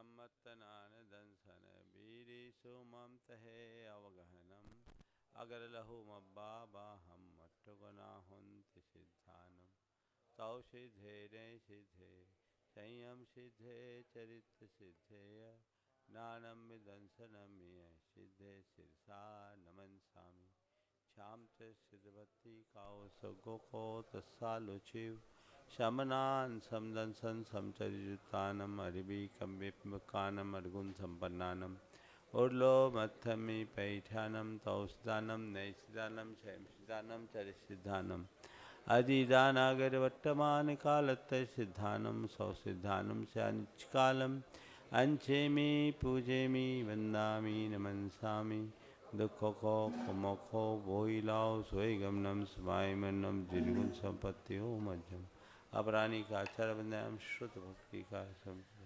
सम्मत्तनान दंसन बीरी सुमम तहे अवगहनम अगर लहु मब्बा बाहम मट्टुगुना हुंति सिद्धानम तौ सिद्धे ने सिद्धे संयम सिद्धे चरित्र सिद्धेय ज्ञानम विदंसनम सिद्धे सिरसा नमनसामि श्याम सिद्धवती काओ सगो को तत्सालुचिव शमनान समदंसन समचरितानम अरिबी कम्बिकानम अर्गुन संपन्नानम उर्लो मत्थमि पैठानम तौसदानम नैसिदानम क्षयसिदानम चरिसिद्धानम अधिदानागर वर्तमान कालत सिद्धानम सौसिद्धानम से अनिचकालम अंचेमी पूजेमी वंदामी नमनसामि दुखो को मोखो बोईलाओ सोई गमनम स्वायमनम जिनगुण संपत्ति हो मध्यम अपराणी का आचार बंदाम श्रुत भक्ति का संपत्ति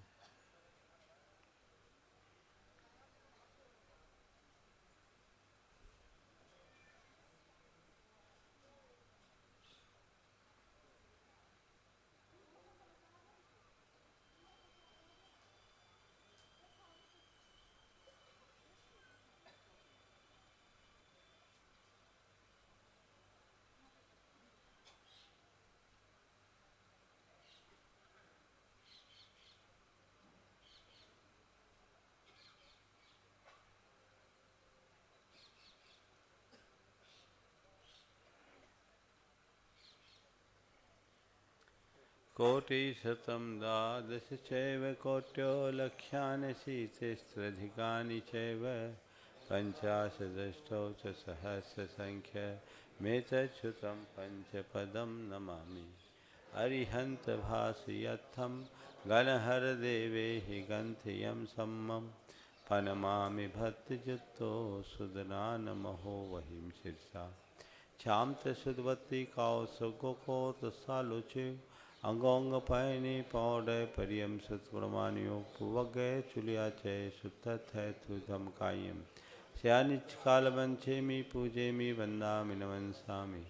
कोटिशतं द्वादश चैव कोट्यो लक्ष्यानि शीतिस्त्रधिकानि चैव पञ्चाशदष्टौ च सहस्रसङ्ख्यमेतच्छ्रुतं पञ्चपदं नमामि अरिहन्त भासयत्थं गणहरदेवे हि गन्थयं सम्मं पनमामि भक्तियुक्तो सुदनानमहो वहिं शिरसा क्षामत सुदवती काओ सुगो तसालुचि अंगोंग पैनी पौडे परियम सुतप्रमाणियों पुवगे चुलिया चय सुतत है तु धमकायम श्यानिच काल बंचेमी पूजेमी वंदामि नमनसामि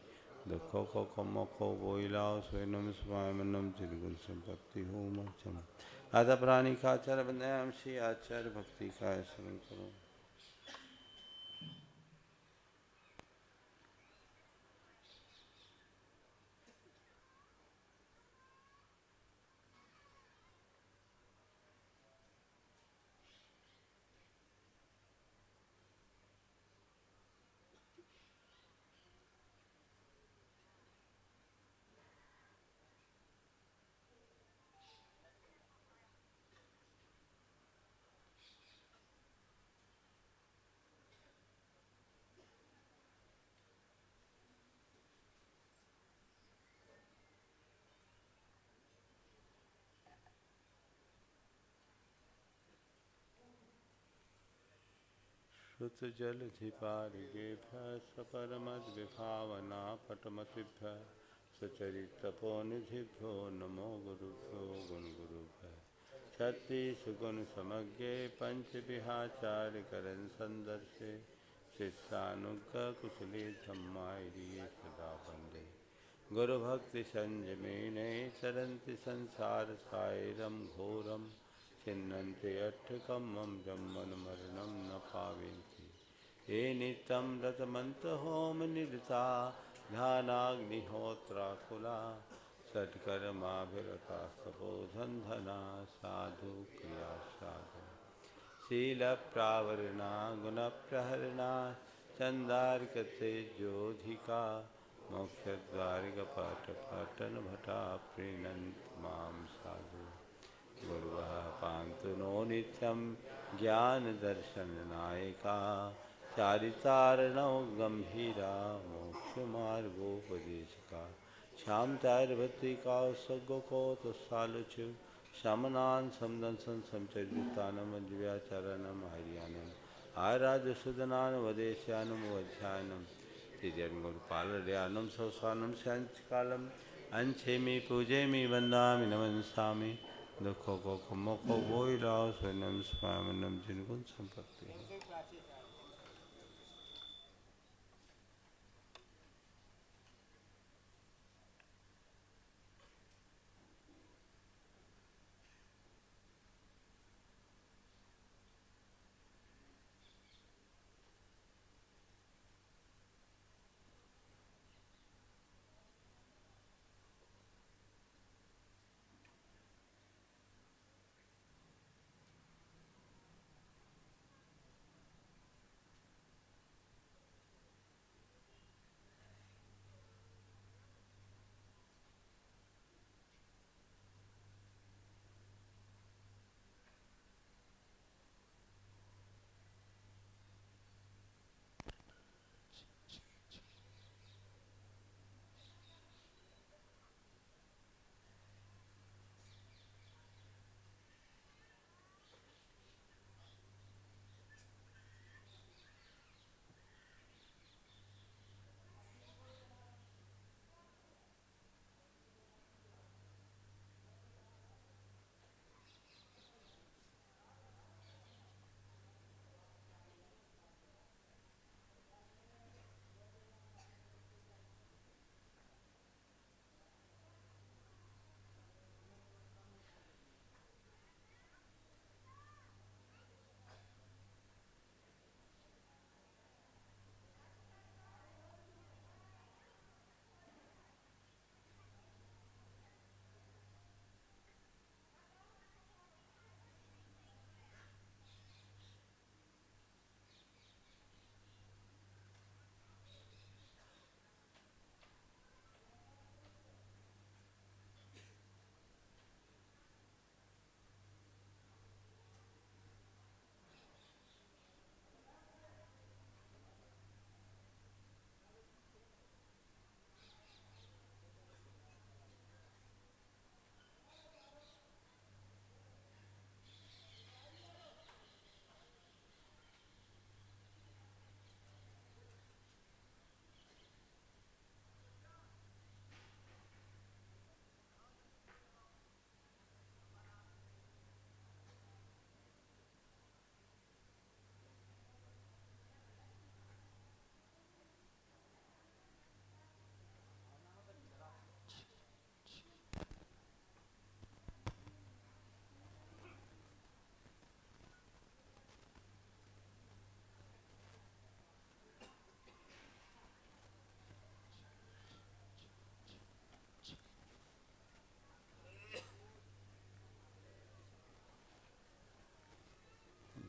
दुखों को कमों को बोइलाओ स्वयं स्वायमनम चिरगुण संपत्ति हो मचम आधा प्राणी का आचार बंदायाम श्री आचार भक्ति का शरण करो श्रुत जल धिपारिगेभ्य सपरमद विभावना पटमतिभ्य सुचरितपोनिधिभ्यो नमो गुरुभ्यो गुणगुरुभ्य छत्ति सुगुण समज्ञे पंच विहाचार्य करन संदर्शे शिष्यानुग्रह कुशले धम्मायिरिये सदा वंदे गुरु भक्ति संजमेने चरन्ति संसार सायरम घोरम चिन्नन्ति अट्ठकमं जम्मन मरणं न पावन्ति ये नित्यं रतमन्तहोम निरता ध्यानाग्निहोत्राकुला सत्कर्माभिरता तपोधन्धना साधु क्रिया साधु शीलप्रावरणा गुणप्रहरणा चन्दार्कतेजोधिका मोक्षद्वारिकपाटपाटनभटा प्रीणन्ति मां साधु गुरुः पान्तु नो नित्यं ज्ञानदर्शननायका चारितारणौ गम्भीरा मोक्षमार्गोपदेशका श्यामचार्यभत्रिकाः सद्गोको तत्सालुचु शमनान् समदंसन समचरितानम दिव्याचरणम हरियाणम आराधसुदनान् वदेश्यानम वध्यायनम तिजन्गुरुपालर्यानम सौसानम शांतिकालम अंछेमि पूजेमि वंदामि नमनसामि दुखों को खमों को बोई लाओ स्वयं स्वामनम जिनगुण संपत्ति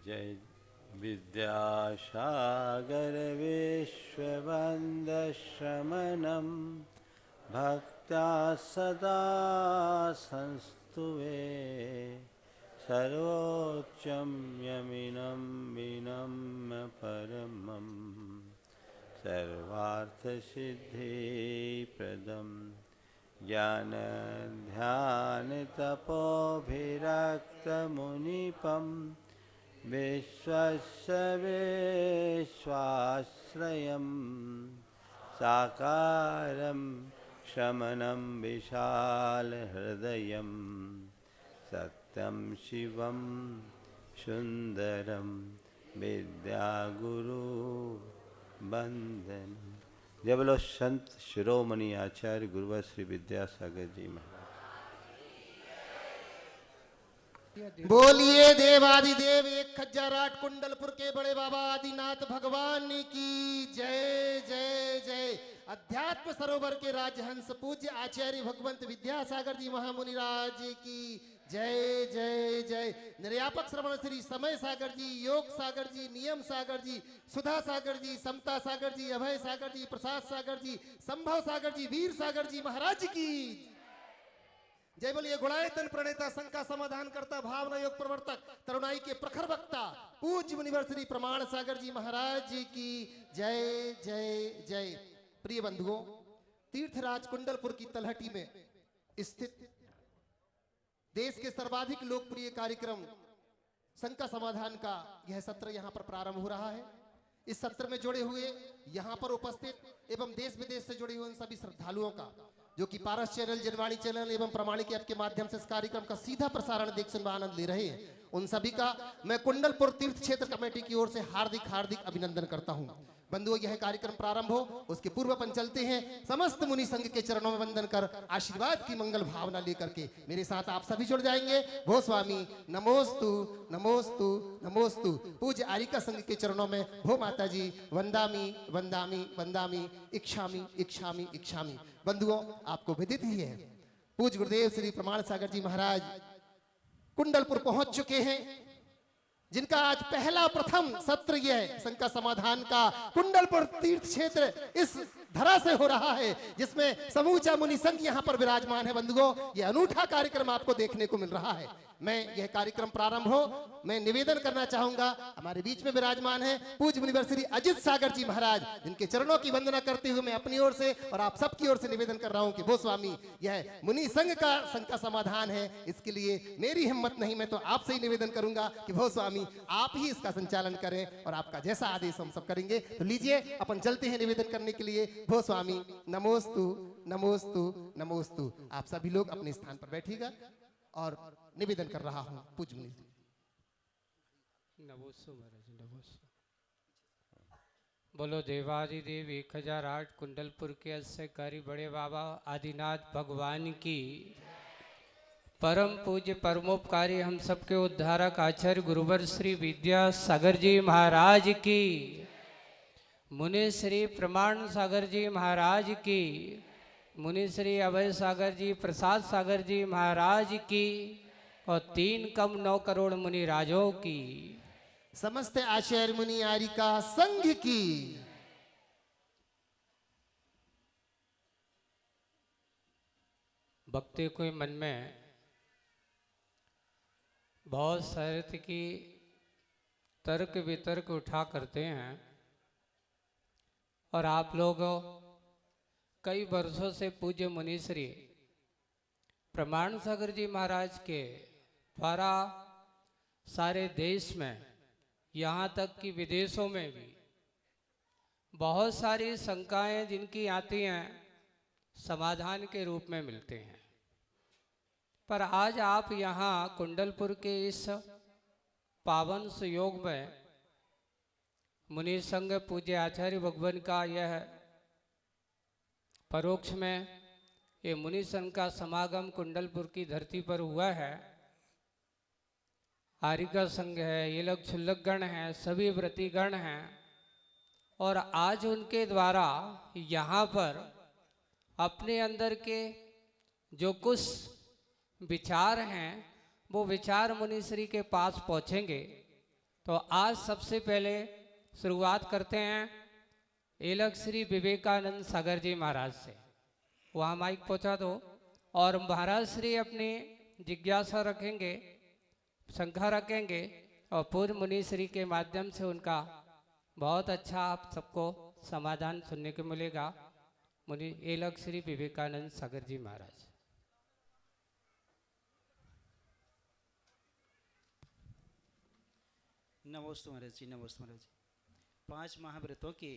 जय विद्यासागर विश्ववन्दश्रमणं भक्त्या सदा संस्तुवे सर्वोच्चं यमिनं विनम्य परमं सर्वार्थसिद्धिप्रदं ज्ञानध्यानतपोभिरक्तमुनिपं विश्वस्य विश्वाश्रयं साकारं शमनं विशालहृदयं सत्यं शिवं सुंदरं विद्यागुरु वंदन। जय बोलो संत शिरोमणि आचार्य गुरुवर श्री विद्यासागर जी महाराज। बोलिए देवादिदेव 1008 कुंडलपुर के बड़े बाबा आदिनाथ भगवान की जय जय जय। अध्यात्म सरोवर के राजहंस पूज्य आचार्य भगवंत विद्यासागर जी महामुनिराज की जय जय जय। निर्यापक श्रवण श्री समय सागर जी, योग सागर जी, नियम सागर जी, सुधा सागर जी, समता सागर जी, अभय सागर जी, प्रसाद सागर जी, संभव सागर जी, वीर सागर जी महाराज की जय। बोलिए गुणाए तन प्रणेता शंका समाधान करता भावना योग प्रवर्तक तरुणाई के प्रखर वक्ता पूज्य मुनिवर श्री प्रमाण सागर जी महाराज की जय जय जय। प्रिय बंधुओं, तीर्थराज कुंडलपुर की तलहटी में स्थित देश के सर्वाधिक लोकप्रिय कार्यक्रम शंका समाधान का यह सत्र यहां पर प्रारंभ हो रहा है। इस सत्र में जुड़े हुए यहां पर उपस्थित एवं देश विदेश से जुड़े हुए उन सभी श्रद्धालुओं का जो कि पारस चैनल, जनवाणी चैनल एवं प्रमाणिक ऐप के माध्यम से इस कार्यक्रम का सीधा प्रसारण देख सुन आनंद ले रहे हैं, उन सभी का मैं कुंडलपुर तीर्थ क्षेत्र कमेटी की ओर से हार्दिक हार्दिक अभिनंदन करता हूं। बंधुओं, यह कार्यक्रम प्रारंभ हो उसके पूर्व अपन चलते हैं समस्त मुनि संघ के चरणों में वंदन कर आशीर्वाद की मंगल भावना लेकर के मेरे साथ आप सभी जुड़ जाएंगे। भो स्वामी नमोस्तु नमोस्तु नमोस्तु। पूज्य आरिका संघ के चरणों में भो माता जी वंदामी वंदामी वंदामी इच्छामी इच्छामी इच्छामी। बंधुओं, आपको विदित ही है पूज्य गुरुदेव श्री प्रमाण सागर जी महाराज कुंडलपुर पहुंच चुके हैं, जिनका आज पहला प्रथम सत्र यह शंका समाधान का कुंडलपुर तीर्थ क्षेत्र इस धरा से हो रहा है, जिसमें समूचा मुनि संघ यहाँ पर विराजमान है। बंधुओं, यह अनूठा कार्यक्रम आपको देखने को मिल रहा है। मैं यह कार्यक्रम प्रारंभ हो मैं निवेदन करना चाहूंगा, हमारे बीच में विराजमान है पूज्य मुनिवर श्री अजित सागर जी महाराज, जिनके चरणों की वंदना करते हुए मैं अपनी ओर से और आप सबकी ओर से निवेदन कर रहा हूं कि भो स्वामी यह मुनि संघ का शंका समाधान है, इसके लिए मेरी हिम्मत नहीं, मैं तो आपसे ही निवेदन करूंगा कि भो स्वामी आप ही इसका संचालन करें और आपका जैसा आदेश हम सब करेंगे। तो लीजिए अपन चलते हैं निवेदन करने के लिए। भो स्वामी नमोस्तु नमोस्तु नमोस्तु। आप सभी लोग अपने स्थान पर बैठिएगा और निवेदन कर रहा हूं पूज्य मुनि। नमोस्तु महाराज नमोस्तु। बोलो देवादिदेव 1008 कुंडलपुर के अस्यकारी बड़े बाबा आदिनाथ भगवान की, परम पूज्य परमोपकारी हम सबके उद्धारक आचार्य गुरुवर श्री विद्यासागर जी महाराज की, मुनि श्री प्रमाण सागर जी महाराज की, मुनि श्री अभय सागर जी, प्रसाद सागर जी महाराज की और 3 करोड़ मुनि राजों की, समस्त आचार्य मुनि आरिका संघ की। भक्ति को मन में बहुत सारे की तर्क वितर्क उठा करते हैं और आप लोग कई वर्षों से पूज्य मुनि श्री प्रमाण सागर जी महाराज के द्वारा सारे देश में यहाँ तक कि विदेशों में भी बहुत सारी शंकाएं जिनकी आती हैं समाधान के रूप में मिलते हैं, पर आज आप यहाँ कुंडलपुर के इस पावन सुयोग में मुनि संघ पूज्य आचार्य भगवान का यह परोक्ष में ये मुनि संघ का समागम कुंडलपुर की धरती पर हुआ है। आरिका संघ है, ये लोग क्षुल्लक गण हैं, सभी व्रतिगण हैं और आज उनके द्वारा यहाँ पर अपने अंदर के जो कुछ विचार हैं वो विचार मुनिश्री के पास पहुँचेंगे। तो आज सबसे पहले शुरुआत करते हैं एलक श्री विवेकानंद सागर जी महाराज से। वहाँ माइक पहुँचा दो और महाराज श्री अपनी जिज्ञासा रखेंगे, शंका रखेंगे और पूर्व मुनि श्री के माध्यम से उनका बहुत अच्छा आप सबको समाधान सुनने को मिलेगा। मुनि एलक श्री विवेकानंद सागर जी महाराज। नमोस्तु महाराज जी, नमोस्तु महाराज जी। 5 महाव्रतों की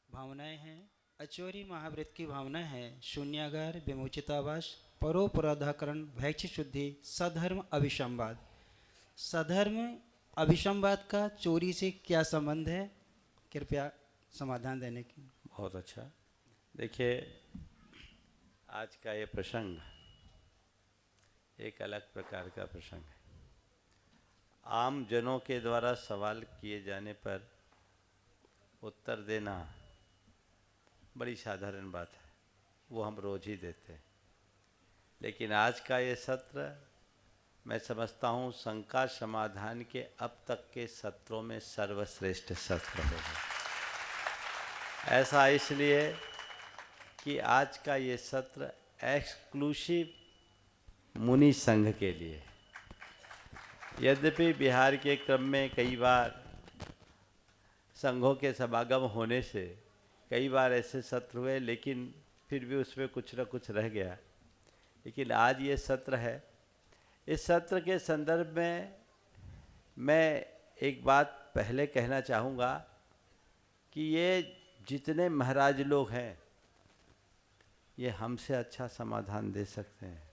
भावनाएं हैं। अचौरी महाव्रत की भावना है शून्यागार, विमोचितावास, परोपराधाकरण, भैक्ष शुद्धि, सधर्म अभिसंवाद। सधर्म अभिसंवाद का चोरी से क्या संबंध है, कृपया समाधान देने की। बहुत अच्छा। देखिए, आज का ये प्रसंग एक अलग प्रकार का प्रसंग है। आम जनों के द्वारा सवाल किए जाने पर उत्तर देना बड़ी साधारण बात है, वो हम रोज ही देते हैं। लेकिन आज का ये सत्र मैं समझता हूँ शंका समाधान के अब तक के सत्रों में सर्वश्रेष्ठ सत्र होगा। ऐसा इसलिए कि आज का ये सत्र एक्सक्लूसिव मुनि संघ के लिए। यद्यपि बिहार के क्रम में कई बार संघों के समागम होने से कई बार ऐसे सत्र हुए, लेकिन फिर भी उसमें कुछ न कुछ रह गया। लेकिन आज ये सत्र है। इस सत्र के संदर्भ में मैं एक बात पहले कहना चाहूँगा कि ये जितने महाराज लोग हैं ये हमसे अच्छा समाधान दे सकते हैं।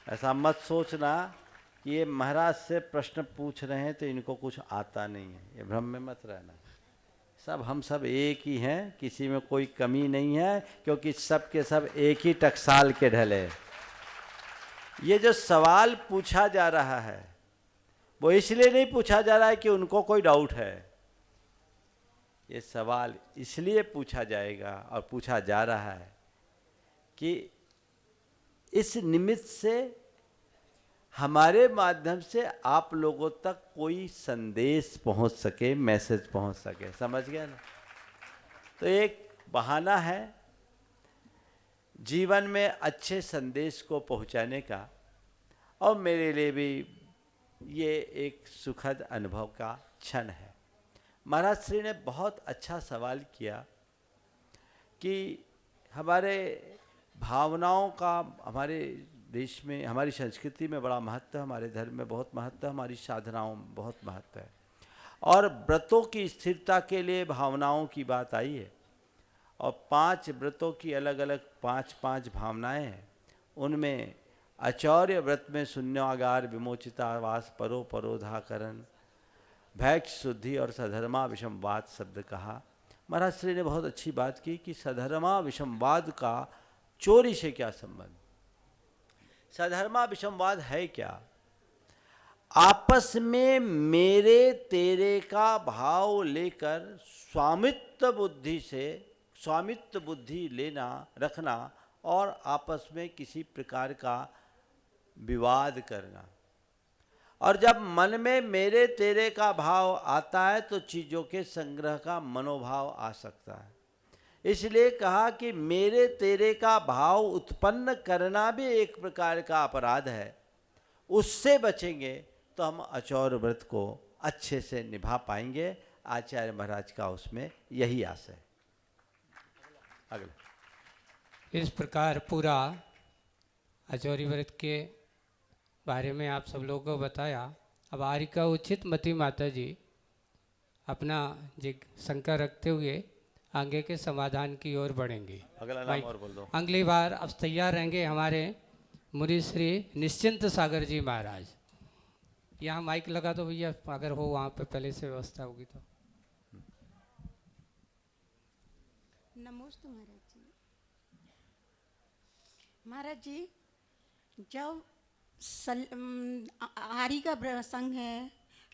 ऐसा मत सोचना कि ये महाराज से प्रश्न पूछ रहे हैं तो इनको कुछ आता नहीं है, ये भ्रम में मत रहना। हम सब एक ही हैं, किसी में कोई कमी नहीं है, क्योंकि सब के सब एक ही टकसाल के ढले। ये जो सवाल पूछा जा रहा है वो इसलिए नहीं पूछा जा रहा है कि उनको कोई डाउट है। ये सवाल इसलिए पूछा जाएगा और पूछा जा रहा है कि इस निमित्त से हमारे माध्यम से आप लोगों तक कोई संदेश पहुंच सके, मैसेज पहुंच सके। समझ गए ना? तो एक बहाना है जीवन में अच्छे संदेश को पहुंचाने का, और मेरे लिए भी ये एक सुखद अनुभव का क्षण है। महाराज श्री ने बहुत अच्छा सवाल किया कि हमारे भावनाओं का हमारे देश में, हमारी संस्कृति में बड़ा महत्व है, हमारे धर्म में बहुत महत्व है, हमारी साधनाओं में बहुत महत्व है। और व्रतों की स्थिरता के लिए भावनाओं की बात आई है, और 5 व्रतों की अलग अलग 5 भावनाएं हैं। उनमें आचौर्य व्रत में शून्यागार, विमोचितावास, परोपरोधाकरण, भैक्ष शुद्धि और सधर्मा विषमवाद शब्द कहा। महाराज श्री ने बहुत अच्छी बात की कि सधर्मा विषमवाद का चोरी से क्या संबंध। सधर्मा विषमवाद है क्या? आपस में मेरे तेरे का भाव लेकर स्वामित्व बुद्धि लेना, रखना और आपस में किसी प्रकार का विवाद करना। और जब मन में मेरे तेरे का भाव आता है तो चीज़ों के संग्रह का मनोभाव आ सकता है। इसलिए कहा कि मेरे तेरे का भाव उत्पन्न करना भी एक प्रकार का अपराध है। उससे बचेंगे तो हम अचौर व्रत को अच्छे से निभा पाएंगे। आचार्य महाराज का उसमें यही आशय है। अगला इस प्रकार पूरा अचौरी व्रत के बारे में आप सब लोगों को बताया। अब आर्य का उचित मती माता जी अपना शंका रखते हुए आगे के समाधान की ओर बढ़ेंगे। अगला नाम और बोल दो। अगली बार अब तैयार रहेंगे हमारे मुनि श्री निश्चिंत सागर जी महाराज। यहाँ माइक लगा दो भैया, अगर हो वहाँ पे पहले से व्यवस्था होगी तो। नमस्ते महाराज जी। महाराज जी, जब आर्य का संघ है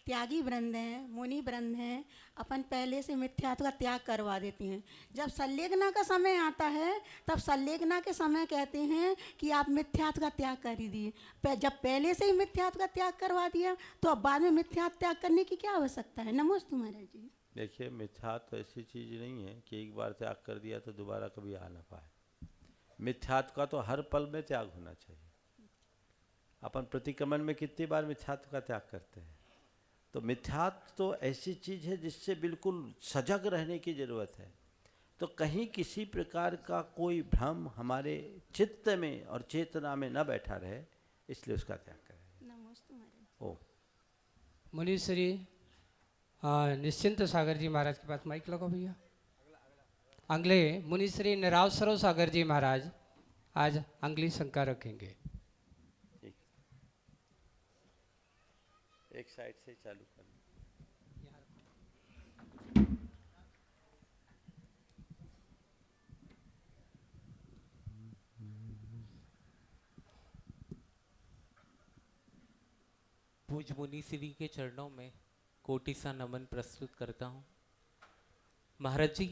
त्यागी वृंद हैं, मुनि वृंद हैं, अपन पहले से मिथ्यात्व का त्याग करवा देते हैं। जब संलेखना का समय आता है तब संलेखना के समय कहते हैं कि आप मिथ्यात्व का त्याग कर ही दिए। जब पहले से ही मिथ्यात्व का त्याग करवा दिया तो अब बाद में मिथ्यात्व त्याग करने की क्या आवश्यकता है। नमस्ते महाराज जी। देखिए, मिथ्यात्व ऐसी चीज़ नहीं है कि एक बार त्याग कर दिया तो दोबारा कभी आ ना पाए। मिथ्यात्व का तो हर पल में त्याग होना चाहिए। अपन प्रतिक्रमण में कितनी बार मिथ्यात्व का त्याग करते हैं। तो मिथ्यात्व तो ऐसी चीज़ है जिससे बिल्कुल सजग रहने की ज़रूरत है। तो कहीं किसी प्रकार का कोई भ्रम हमारे चित्त में और चेतना में न बैठा रहे, इसलिए उसका त्याग करें। नमस्ते महाराज। ओ मुनीश्री निश्चिंत सागर जी महाराज के पास माइक लगाओ भैया। अगले मुनीश्री निरावसरो सागर जी महाराज आज अंगली शंका रखेंगे। एक साइड से चालू करना। पूज्य मुनि श्री के चरणों में कोटि सा नमन प्रस्तुत करता हूँ। महाराज जी,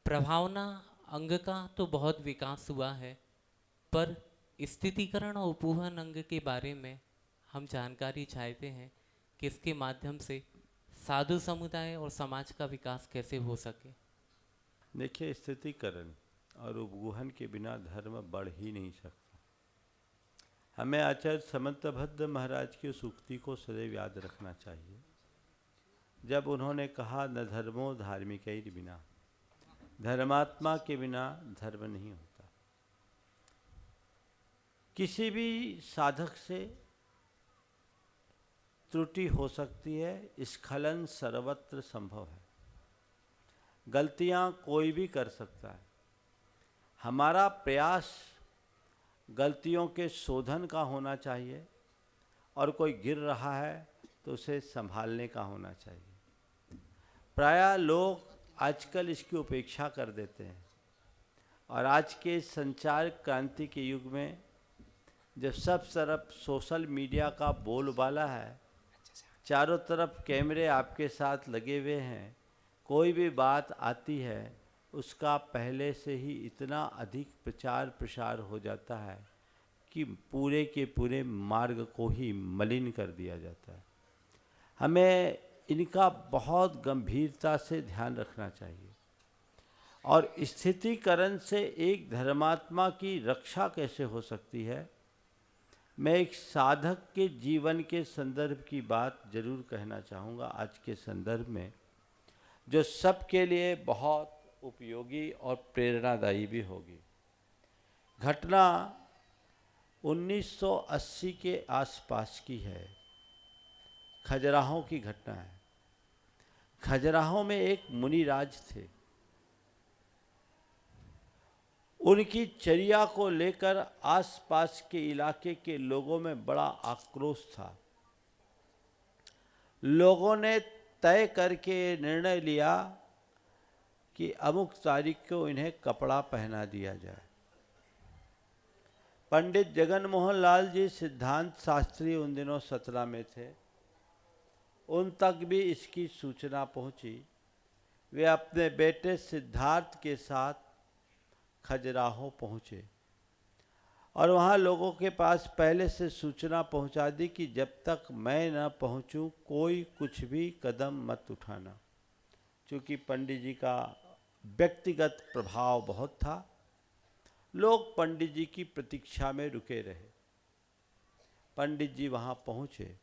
प्रभावना अंग का तो बहुत विकास हुआ है, पर स्थितिकरण और उपवहन अंग के बारे में हम जानकारी चाहते हैं कि इसके माध्यम से साधु समुदाय और समाज का विकास कैसे हो सके। देखिए, स्थितिकरण और उपगुहन के बिना धर्म बढ़ ही नहीं सकता। हमें आचार्य समंतभद्र महाराज की उस उक्ति को सदैव याद रखना चाहिए, जब उन्होंने कहा, न धर्मो धार्मिकैर बिना, धर्मात्मा के बिना धर्म नहीं होता। किसी भी साधक से त्रुटि हो सकती है, स्खलन सर्वत्र संभव है। गलतियां कोई भी कर सकता है। हमारा प्रयास गलतियों के शोधन का होना चाहिए, और कोई गिर रहा है तो उसे संभालने का होना चाहिए। प्रायः लोग आजकल इसकी उपेक्षा कर देते हैं, और आज के संचार क्रांति के युग में जब सब तरफ सोशल मीडिया का बोलबाला है, चारों तरफ कैमरे आपके साथ लगे हुए हैं, कोई भी बात आती है उसका पहले से ही इतना अधिक प्रचार प्रसार हो जाता है कि पूरे के पूरे मार्ग को ही मलिन कर दिया जाता है। हमें इनका बहुत गंभीरता से ध्यान रखना चाहिए। और स्थितिकरण से एक धर्मात्मा की रक्षा कैसे हो सकती है, मैं एक साधक के जीवन के संदर्भ की बात जरूर कहना चाहूँगा आज के संदर्भ में, जो सबके लिए बहुत उपयोगी और प्रेरणादायी भी होगी। घटना 1980 के आसपास की है। खजुराहो की घटना है। खजुराहो में एक मुनिराज थे। उनकी चर्या को लेकर आसपास के इलाके के लोगों में बड़ा आक्रोश था। लोगों ने तय करके निर्णय लिया कि अमुक तारीख को इन्हें कपड़ा पहना दिया जाए। पंडित जगन मोहन लाल जी सिद्धांत शास्त्री उन दिनों 17 में थे। उन तक भी इसकी सूचना पहुंची। वे अपने बेटे सिद्धार्थ के साथ खजुराहो पहुँचे, और वहाँ लोगों के पास पहले से सूचना पहुँचा दी कि जब तक मैं न पहुँचूँ कोई कुछ भी कदम मत उठाना। चूँकि पंडित जी का व्यक्तिगत प्रभाव बहुत था, लोग पंडित जी की प्रतीक्षा में रुके रहे। पंडित जी वहाँ पहुँचे।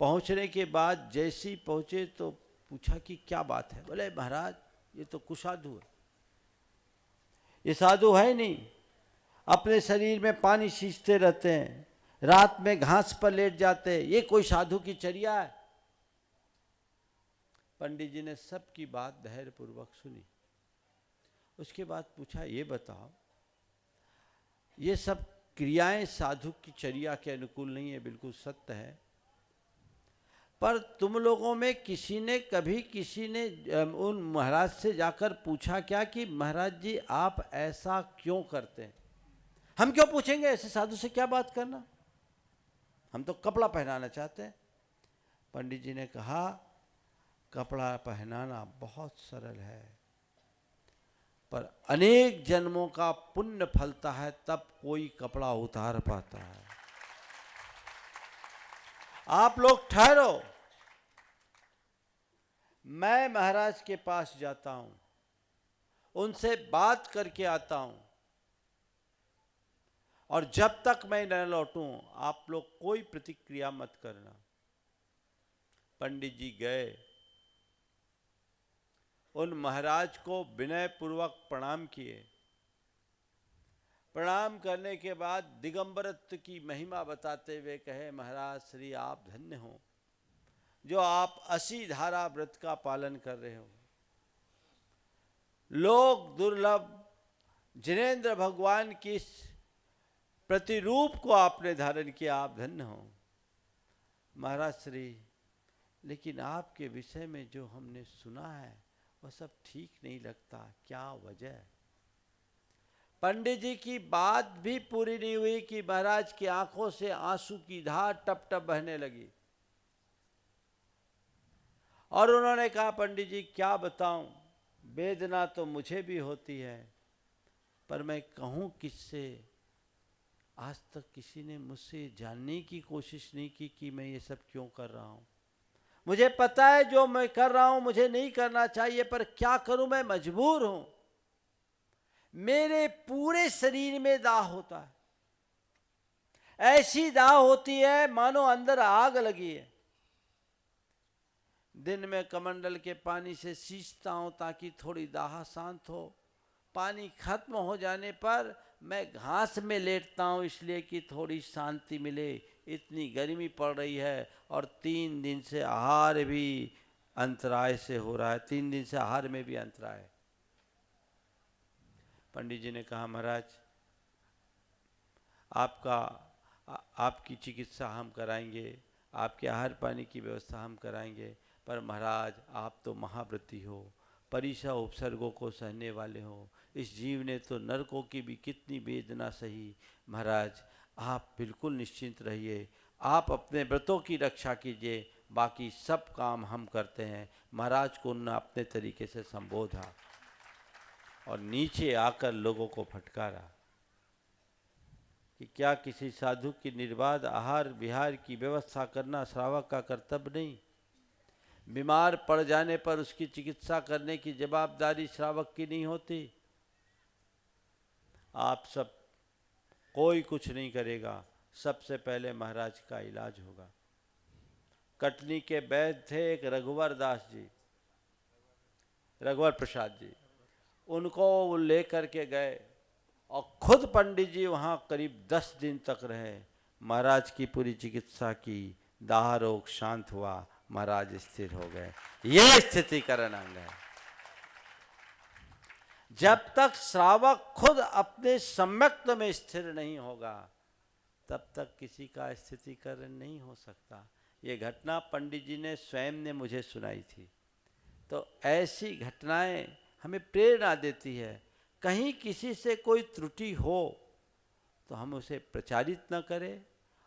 पहुँचने के बाद जैसे ही पहुँचे तो पूछा कि क्या बात है। बोले, महाराज ये तो कुसाधु है। ये साधु है नहीं, अपने शरीर में पानी सींचते रहते हैं, रात में घास पर लेट जाते हैं, ये कोई साधु की चर्या है। पंडित जी ने सबकी बात धैर्यपूर्वक सुनी। उसके बाद पूछा, ये बताओ, ये सब क्रियाएं साधु की चर्या के अनुकूल नहीं है, बिल्कुल सत्य है, पर तुम लोगों में किसी ने उन महाराज से जाकर पूछा क्या कि महाराज जी आप ऐसा क्यों करते हैं? हम क्यों पूछेंगे, ऐसे साधु से क्या बात करना, हम तो कपड़ा पहनाना चाहते हैं। पंडित जी ने कहा कपड़ा पहनाना बहुत सरल है, पर अनेक जन्मों का पुण्य फलता है तब कोई कपड़ा उतार पाता है। आप लोग ठहरो, मैं महाराज के पास जाता हूं, उनसे बात करके आता हूं, और जब तक मैं न लौटूं आप लोग कोई प्रतिक्रिया मत करना। पंडित जी गए, उन महाराज को विनय पूर्वक प्रणाम किए। प्रणाम करने के बाद दिगंबरत्व की महिमा बताते हुए कहे, महाराज श्री आप धन्य हो जो आप 80 धारा व्रत का पालन कर रहे हो। लोग दुर्लभ जिनेंद्र भगवान की इस प्रतिरूप को आपने धारण किया, आप धन्य हो। महाराज श्री, लेकिन आपके विषय में जो हमने सुना है वह सब ठीक नहीं लगता, क्या वजह? पंडित जी की बात भी पूरी नहीं हुई कि महाराज की आंखों से आंसू की धार टप टप बहने लगी, और उन्होंने कहा, पंडित जी क्या बताऊं, वेदना तो मुझे भी होती है, पर मैं कहूं किससे? आज तक किसी ने मुझसे जानने की कोशिश नहीं की कि मैं ये सब क्यों कर रहा हूं। मुझे पता है जो मैं कर रहा हूं मुझे नहीं करना चाहिए, पर क्या करूं, मैं मजबूर हूं। मेरे पूरे शरीर में दाह होता है, ऐसी दाह होती है मानो अंदर आग लगी है। दिन में कमंडल के पानी से सींचता हूं ताकि थोड़ी दाह शांत हो। पानी खत्म हो जाने पर मैं घास में लेटता हूं इसलिए कि थोड़ी शांति मिले। इतनी गर्मी पड़ रही है और 3 दिन से आहार भी अंतराय से हो रहा है, 3 दिन से आहार में भी अंतराय। पंडित जी ने कहा, महाराज आपकी चिकित्सा हम कराएंगे, आपके आहार पानी की व्यवस्था हम कराएंगे, पर महाराज आप तो महाव्रती हो, परिसा उपसर्गों को सहने वाले हो। इस जीव ने तो नरकों की भी कितनी वेदना सही। महाराज आप बिल्कुल निश्चिंत रहिए, आप अपने व्रतों की रक्षा कीजिए, बाकी सब काम हम करते हैं। महाराज को उन्होंने अपने तरीके से संबोधा और नीचे आकर लोगों को फटकारा कि क्या किसी साधु की निर्बाध आहार विहार की व्यवस्था करना श्रावक का कर्तव्य नहीं? बीमार पड़ जाने पर उसकी चिकित्सा करने की जवाबदारी श्रावक की नहीं होती? आप सब कोई कुछ नहीं करेगा, सबसे पहले महाराज का इलाज होगा। कटनी के वैद्य थे एक रघुवर दास जी, रघुवर प्रसाद जी, उनको लेकर के गए और खुद पंडित जी वहाँ करीब 10 दिन तक रहे। महाराज की पूरी चिकित्सा की, दाह रोग शांत हुआ, महाराज स्थिर हो गए। यह स्थितिकरण अंग है। जब तक श्रावक खुद अपने सम्यक्त में स्थिर नहीं होगा तब तक किसी का स्थितिकरण नहीं हो सकता। ये घटना पंडित जी ने स्वयं ने मुझे सुनाई थी। तो ऐसी घटनाएं हमें प्रेरणा देती है। कहीं किसी से कोई त्रुटि हो तो हम उसे प्रचारित न करें,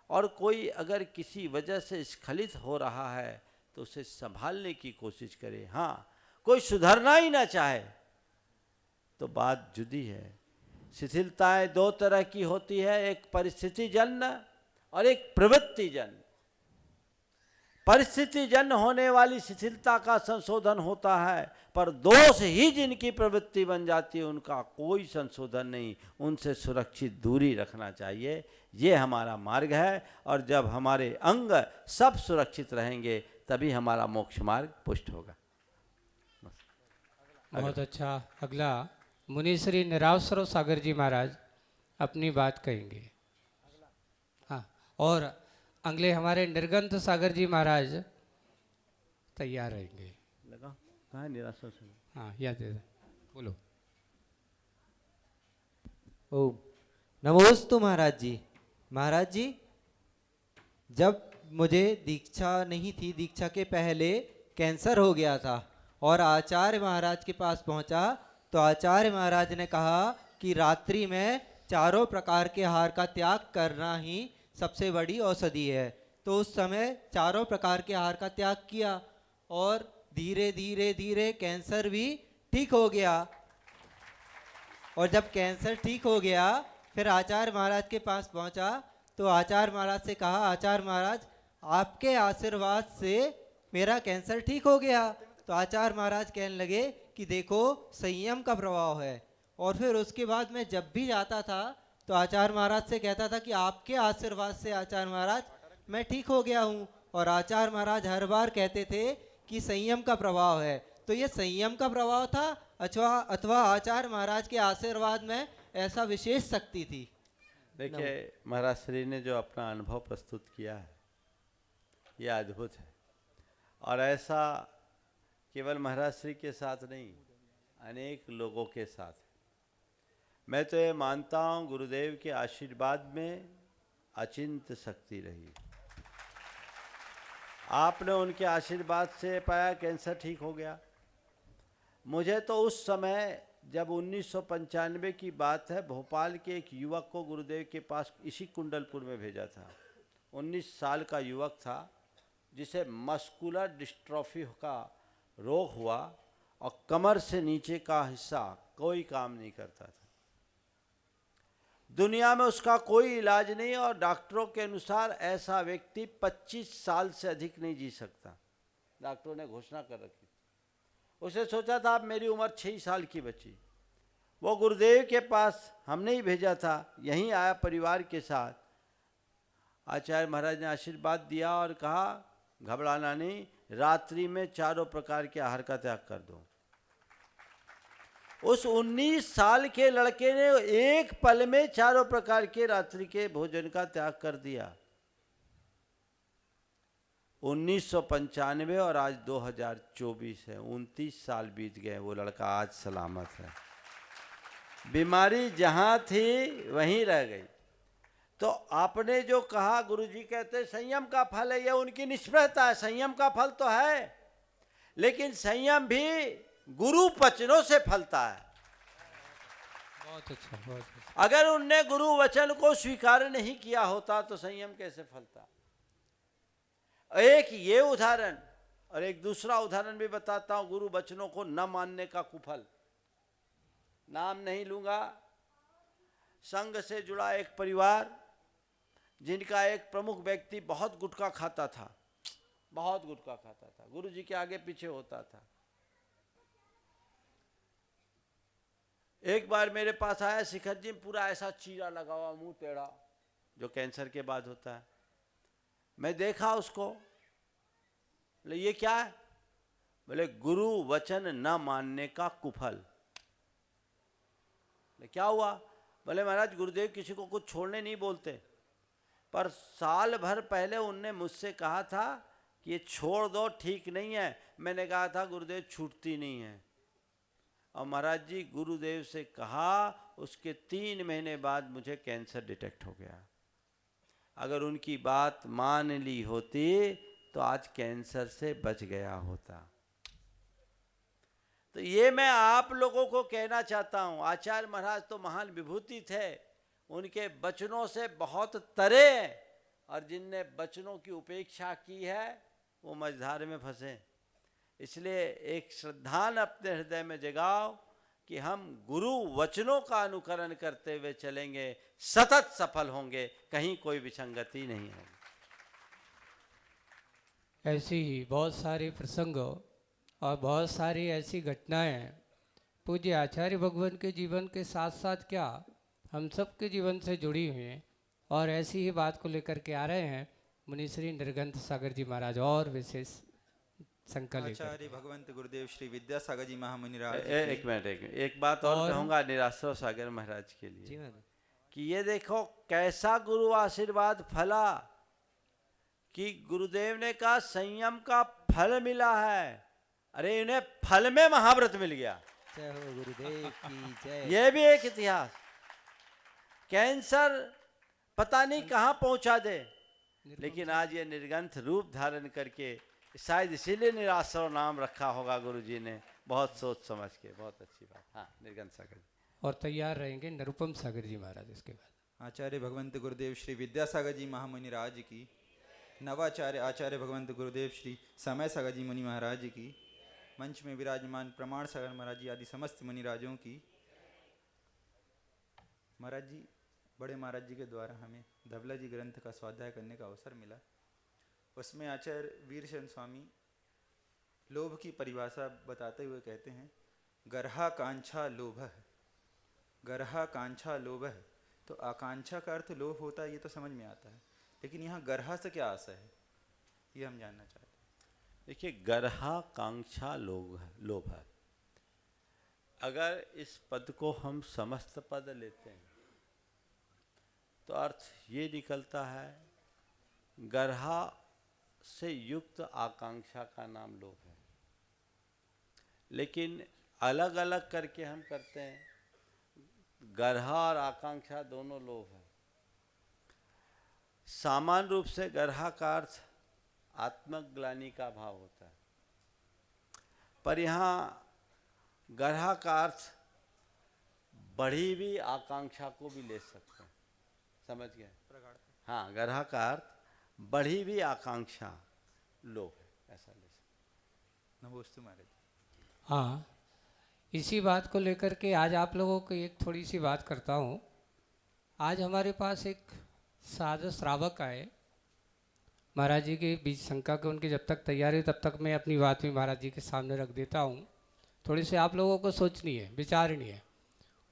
और कोई अगर किसी वजह से स्खलित हो रहा है तो उसे संभालने की कोशिश करें। हाँ, कोई सुधरना ही ना चाहे तो बात जुदी है। शिथिलताएं 2 तरह की होती है, एक परिस्थिति जन्य और एक प्रवृत्ति जन्य। परिस्थिति जन्य होने वाली शिथिलता का संशोधन होता है, पर दोष ही जिनकी प्रवृत्ति बन जाती है उनका कोई संशोधन नहीं, उनसे सुरक्षित दूरी रखना चाहिए। ये हमारा मार्ग है, और जब हमारे अंग सब सुरक्षित रहेंगे तभी हमारा मोक्ष मार्ग पुष्ट होगा। बहुत अच्छा। अगला मुनि श्री निरावसरो सागर जी महाराज अपनी बात कहेंगे। हाँ, और अगले हमारे निर्गंथ सागर जी महाराज तैयार रहेंगे। लगा कहाँ निराशा से? हाँ, याद है, बोलो। ओम नमोस्तु महाराज जी। महाराज जी, जब मुझे दीक्षा नहीं थी, दीक्षा के पहले कैंसर हो गया था और आचार्य महाराज के पास पहुंचा तो आचार्य महाराज ने कहा कि रात्रि में 4 प्रकार के आहार का त्याग करना ही सबसे बड़ी औषधि है। तो तो उस समय चारों प्रकार के आहार का त्याग किया और धीरे धीरे धीरे कैंसर भी ठीक हो गया। और जब कैंसर ठीक हो गया फिर आचार्य महाराज के पास पहुंचा तो आचार्य महाराज से कहा, आचार्य महाराज आपके आशीर्वाद से मेरा कैंसर ठीक हो गया। तो आचार्य महाराज कहने लगे कि देखो संयम का प्रभाव है। और फिर उसके बाद मैं जब भी जाता था तो आचार्य महाराज से कहता था कि आपके आशीर्वाद से आचार्य महाराज मैं ठीक हो गया हूँ। और आचार्य महाराज हर बार कहते थे कि संयम का प्रभाव है। तो ये संयम का प्रभाव था अथवा आचार्य महाराज के आशीर्वाद में ऐसा विशेष शक्ति थी। देखिए महाराज श्री ने जो अपना अनुभव प्रस्तुत किया है ये अद्भुत है, और ऐसा केवल महाराज श्री के साथ नहीं अनेक लोगों के साथ है। मैं तो ये मानता हूँ गुरुदेव के आशीर्वाद में अचिंत्य शक्ति रही। आपने उनके आशीर्वाद से पाया कैंसर ठीक हो गया। मुझे तो उस समय जब 1995 की बात है, भोपाल के एक युवक को गुरुदेव के पास इसी कुंडलपुर में भेजा था। 19 साल का युवक था जिसे मस्कुलर डिस्ट्रॉफी का रोग हुआ और कमर से नीचे का हिस्सा कोई काम नहीं करता था। दुनिया में उसका कोई इलाज नहीं और डॉक्टरों के अनुसार ऐसा व्यक्ति 25 साल से अधिक नहीं जी सकता। डॉक्टरों ने घोषणा कर रखी। उसे सोचा था अब मेरी उम्र 6 साल की बची। वो गुरुदेव के पास हमने ही भेजा था, यहीं आया परिवार के साथ। आचार्य महाराज ने आशीर्वाद दिया और कहा घबराना नहीं, रात्रि में चारों प्रकार के आहार का त्याग कर दो। उस 19 साल के लड़के ने एक पल में चारों प्रकार के रात्रि के भोजन का त्याग कर दिया। 1995 और आज 2024 है, 29 साल बीत गए। वो लड़का आज सलामत है। बीमारी जहाँ थी वहीं रह गई। तो आपने जो कहा, गुरुजी कहते संयम का फल है, ये उनकी निष्प्रहता है। संयम का फल तो है, लेकिन संयम भी गुरु वचनों से फलता है। बहुत अच्छा, बहुत अच्छा। अगर उनने गुरु वचन को स्वीकार नहीं किया होता तो संयम कैसे फलता। एक ये उदाहरण और एक दूसरा उदाहरण भी बताता हूं, गुरु वचनों को न मानने का कुफल। नाम नहीं लूंगा। संघ से जुड़ा एक परिवार जिनका एक प्रमुख व्यक्ति बहुत गुटखा खाता था, बहुत गुटखा खाता था, गुरुजी के आगे पीछे होता था। एक बार मेरे पास आया, शिखर जी पूरा ऐसा चीरा लगा हुआ, मुंह टेढ़ा, जो कैंसर के बाद होता है। मैं देखा उसको, बोले ये क्या है? बोले गुरु वचन न मानने का कुफल। बोले क्या हुआ? बोले महाराज गुरुदेव किसी को कुछ छोड़ने नहीं बोलते, पर साल भर पहले उनने मुझसे कहा था कि ये छोड़ दो, ठीक नहीं है। मैंने कहा था गुरुदेव छूटती नहीं है। और महाराज जी गुरुदेव से कहा, उसके 3 महीने बाद मुझे कैंसर डिटेक्ट हो गया। अगर उनकी बात मान ली होती तो आज कैंसर से बच गया होता। तो ये मैं आप लोगों को कहना चाहता हूँ, आचार्य महाराज तो महान विभूति थे, उनके वचनों से बहुत तरे, और जिनने वचनों की उपेक्षा की है वो मझधार में फंसे। इसलिए एक श्रद्धान अपने हृदय में जगाओ कि हम गुरु वचनों का अनुकरण करते हुए चलेंगे, सतत सफल होंगे, कहीं कोई विसंगति नहीं होगी। ऐसी ही बहुत सारे प्रसंग और बहुत सारी ऐसी घटनाएं पूज्य आचार्य भगवान के जीवन के साथ साथ क्या हम सब के जीवन से जुड़ी हुई हैं, और ऐसी ही बात को लेकर के आ रहे हैं मुनिश्री निर्गंथ सागर जी महाराज और विशेष संकल्प। आचार्य भगवंत गुरुदेव श्री विद्यासागर जी महामुनि राज। एक मिनट, एक बात और कहूँगा निराश्रव सागर महाराज के लिए कि ये देखो कैसा गुरु आशीर्वाद फला, कि गुरुदेव ने कहा संयम का फल मिला है। अरे इन्हें फल में महाव्रत मिल गया। जय हो गुरुदेव की जय। ये भी एक इतिहास। कैंसर पता नहीं कहाँ पहुंचा दे, लेकिन आज ये निर्गंथ रूप धारण करके, शायद इसीलिए निराश्रव नाम रखा होगा गुरुजी ने, बहुत सोच समझ के। बहुत अच्छी बात। हाँ, निर्गंथ सागर जी। और तैयार रहेंगे निरुपम सागर जी महाराज इसके बाद। आचार्य भगवंत गुरुदेव श्री विद्यासागर जी महामुनि राज की नवाचार्य आचार्य भगवंत गुरुदेव श्री समय सागर जी मुनि महाराज जी की, मंच में विराजमान प्रमाण सागर महाराज जी आदि समस्त मुनिराजों की। महाराज जी, बड़े महाराज जी के द्वारा हमें धवला जी ग्रंथ का स्वाध्याय करने का अवसर मिला। उसमें आचार्य वीरचंद स्वामी लोभ की परिभाषा बताते हुए कहते हैं, गर्हा कांक्षा लोभ है। गर्हा कांक्षा लोभ है, तो आकांक्षा का अर्थ लोभ होता है, ये तो समझ में आता है, लेकिन यहाँ गर्हा से क्या आशा है, ये हम जानना चाहते हैं। देखिए, गर्हा कांक्षा लोभ है। अगर इस पद को हम समस्त पद लेते हैं तो अर्थ ये निकलता है, गर्हा से युक्त आकांक्षा का नाम लोभ है। लेकिन अलग अलग करके हम करते हैं, गर्हा और आकांक्षा दोनों लोभ है। सामान्य रूप से गर्हा का अर्थ आत्मग्लानि का भाव होता है, पर यहाँ गर्हा का अर्थ बढ़ी हुई आकांक्षा को भी ले सकते हैं। समझ गए? हाँ, गर्हा का अर्थ बढ़ी हुई आकांक्षा लोभ है, ऐसा ले सकते। नमोस्तु महाराज। हाँ, इसी बात को लेकर के आज आप लोगों को एक थोड़ी सी बात करता हूँ। आज हमारे पास एक साधु श्रावक आए, महाराज जी के बीच शंका के उनकी जब तक तैयारी हो तब तक मैं अपनी बात भी महाराज जी के सामने रख देता हूँ। थोड़ी सी आप लोगों को सोचनी है, विचारनी है।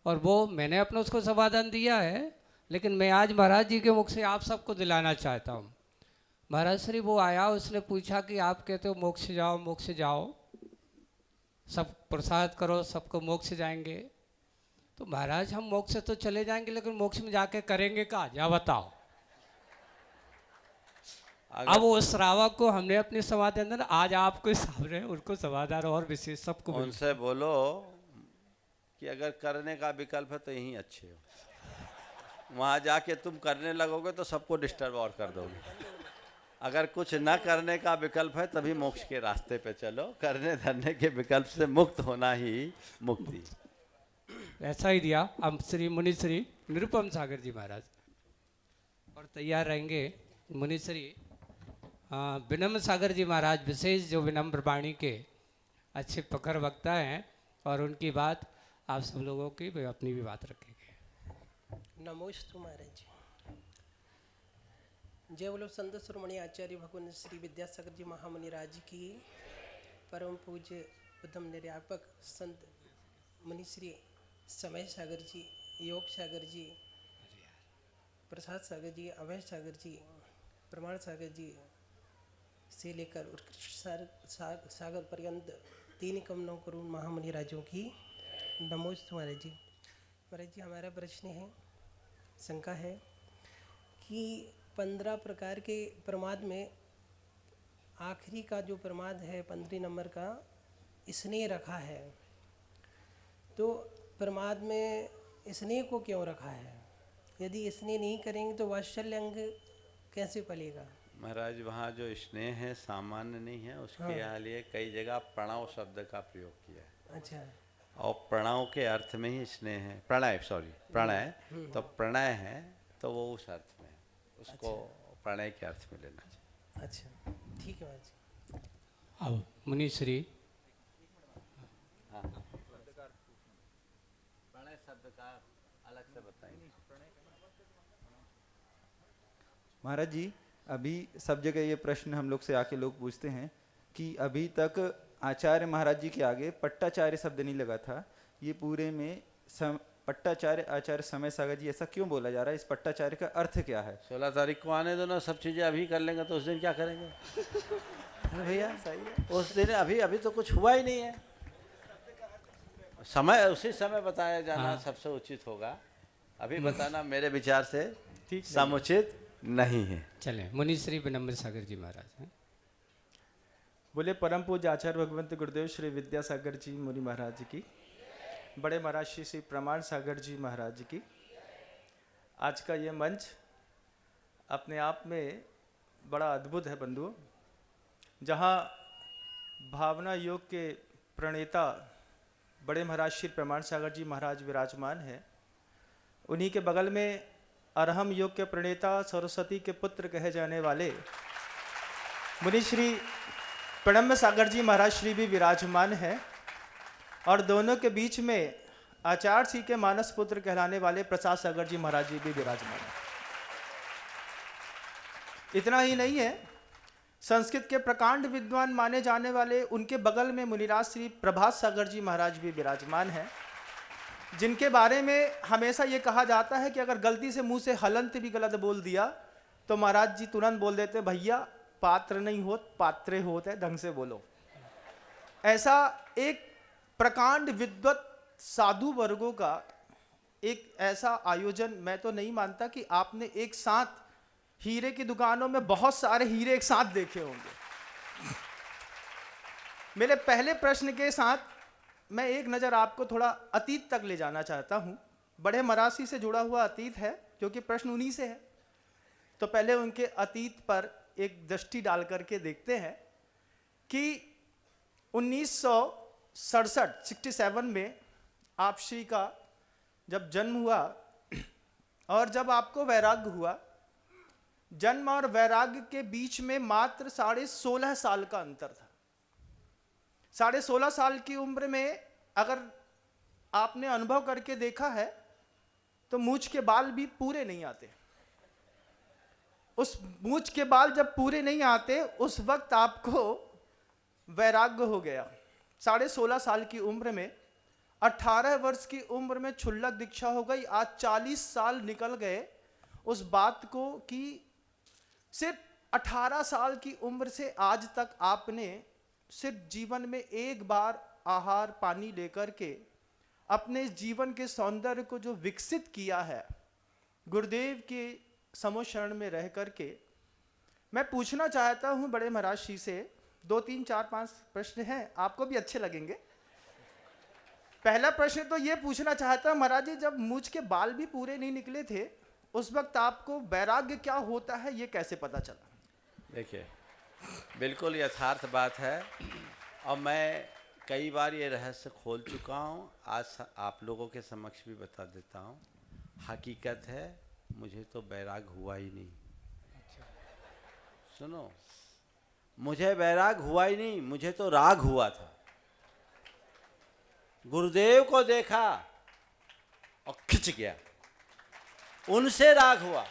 और वो मैंने अपना उसको समाधान दिया है, लेकिन मैं आज महाराज जी के मुख से आप सबको दिलाना चाहता हूँ। महाराज श्री वो आया, उसने पूछा कि आप कहते हो मोक्ष जाओ मोक्ष जाओ, सब प्रसाद करो सबको मोक्ष जाएंगे। तो महाराज हम मोक्ष तो चले जाएंगे, लेकिन मोक्ष में जाके करेंगे क्या, या बताओ। अब उस श्रावक को हमने अपने समाधान अंदर आज आपको सामने उनको समाधान और विशेष सबको उनसे बोलो कि अगर करने का विकल्प है तो यहीं अच्छे हो, वहाँ जाके तुम करने लगोगे तो सबको डिस्टर्ब और कर दोगे। अगर कुछ न करने का विकल्प है तभी मोक्ष के रास्ते पे चलो, करने धरने के विकल्प से मुक्त होना ही मुक्ति। ऐसा ही दिया हम श्री मुनि श्री निरुपम सागर जी महाराज। और तैयार रहेंगे मुनि श्री विनम्र सागर जी महाराज, विशेष जो विनम्र वाणी के अच्छे प्रखर वक्ता हैं, और उनकी बात आप सब लोगों की अपनी भी बात रखेंगे। नमोस्तु महाराज जी। जय बोलो संत शिरोमणि आचार्य भगवान श्री विद्यासागर जी महामुनि राज की, परम पूज्य उद्यम निर्यापक संत मुनि श्री समय सागर जी, योग सागर जी, प्रसाद सागर जी, अभय सागर जी, प्रमाण सागर जी से लेकर उत्कृष्ट सागर पर्यंत तीन कमलों करुण महामुनि राजों की नमोस्तु महाराज जी। महाराज जी, हमारा प्रश्न है, शंका है कि 15 प्रकार के प्रमाद में आखिरी का जो प्रमाद है 15 नंबर का, स्नेह रखा है। तो प्रमाद में स्नेह को क्यों रखा है? यदि स्नेह नहीं करेंगे तो वात्सल्य अंग कैसे पलेगा? महाराज, वहाँ जो स्नेह है सामान्य नहीं है, उसके लिए कई जगह प्रणव शब्द का प्रयोग किया है। अच्छा। और प्रणव के अर्थ में ही स्नेह है, प्रणय तो प्रणय है तो वो उस अर्थ में है, उसको प्रणय के अर्थ में लेना चाहिए। अच्छा, ठीक है महाराज। अब मुनि श्री प्रणय शब्द का अलग से बताएंगे। महाराज जी, अभी सब जगह ये प्रश्न हम लोग से आके लोग पूछते हैं कि अभी तक आचार्य महाराज जी के आगे पट्टाचार्य शब्द नहीं लगा था, ये पूरे में पट्टाचार्य आचार्य समय सागर जी ऐसा क्यों बोला जा रहा है? इस पट्टाचार्य का अर्थ क्या है? 16 तारीख को आने दो ना, सब चीज़ें अभी कर लेंगे तो उस दिन क्या करेंगे? भैया सही है, उस दिन अभी तो कुछ हुआ ही नहीं है। समय उसी समय बताया जाना सबसे उचित होगा, अभी बताना मेरे विचार से समुचित नहीं है। चलें, मुनि श्री विनम्र सागर जी महाराज हैं। बोले परम पूज्य आचार्य भगवंत गुरुदेव श्री विद्यासागर जी मुनि महाराज जी की, बड़े महाराज श्री प्रमाण सागर जी महाराज जी की। आज का ये मंच अपने आप में बड़ा अद्भुत है बंधुओं, जहाँ भावना योग के प्रणेता बड़े महाराज श्री प्रमाण सागर जी महाराज विराजमान हैं। उन्हीं के बगल में अरहम योग के प्रणेता सरस्वती के पुत्र कहे जाने वाले मुनि श्री प्रणम्य सागर जी महाराज श्री भी विराजमान है और दोनों के बीच में आचार्य श्री के मानस पुत्र कहलाने वाले प्रसाद सागर जी महाराज जी भी विराजमान है। इतना ही नहीं है, संस्कृत के प्रकांड विद्वान माने जाने वाले उनके बगल में मुनिराज श्री प्रभात सागर जी महाराज भी विराजमान हैं, जिनके बारे में हमेशा ये कहा जाता है कि अगर गलती से मुंह से हलंत भी गलत बोल दिया तो महाराज जी तुरंत बोल देते, भैया पात्र नहीं होत पात्रे होते, ढंग से बोलो। ऐसा एक प्रकांड विद्वत साधु वर्गों का एक ऐसा आयोजन मैं तो नहीं मानता कि आपने एक साथ हीरे की दुकानों में बहुत सारे हीरे एक साथ देखे होंगे। मेरे पहले प्रश्न के साथ मैं एक नज़र आपको थोड़ा अतीत तक ले जाना चाहता हूँ। बड़े मरासी से जुड़ा हुआ अतीत है क्योंककि प्रश्न उन्हीं से है, तो पहले उनके अतीत पर एक दृष्टि डाल करके देखते हैं कि 1967 में आप श्री का जब जन्म हुआ और जब आपको वैराग्य हुआ, जन्म और वैराग्य के बीच में मात्र 16.5 साल का अंतर था। 16.5 साल की उम्र में अगर आपने अनुभव करके देखा है तो मूंछ के बाल भी पूरे नहीं आते। उस मूंछ के बाल जब पूरे नहीं आते उस वक्त आपको वैराग्य हो गया। 16.5 साल की उम्र में 18 वर्ष की उम्र में क्षुल्लक दीक्षा हो गई। आज 40 साल निकल गए उस बात को कि सिर्फ 18 साल की उम्र से आज तक आपने सिर्फ जीवन में एक बार आहार पानी लेकर के अपने जीवन के सौंदर्य को जो विकसित किया है गुरुदेव के समोशरण में रह करके। मैं पूछना चाहता हूं बड़े महाराज श्री से 2, 3, 4, 5 प्रश्न हैं, आपको भी अच्छे लगेंगे। पहला प्रश्न तो ये पूछना चाहता हूं महाराज जी, जब मूंछ के बाल भी पूरे नहीं निकले थे उस वक्त आपको वैराग्य क्या होता है ये कैसे पता चला? देखिए, बिल्कुल यथार्थ बात है और मैं कई बार ये रहस्य खोल चुका हूँ, आज आप लोगों के समक्ष भी बता देता हूँ। हकीकत है मुझे तो वैराग हुआ ही नहीं। सुनो, मुझे वैराग हुआ ही नहीं, मुझे तो राग हुआ था। गुरुदेव को देखा और खिंच गया, उनसे राग हुआ।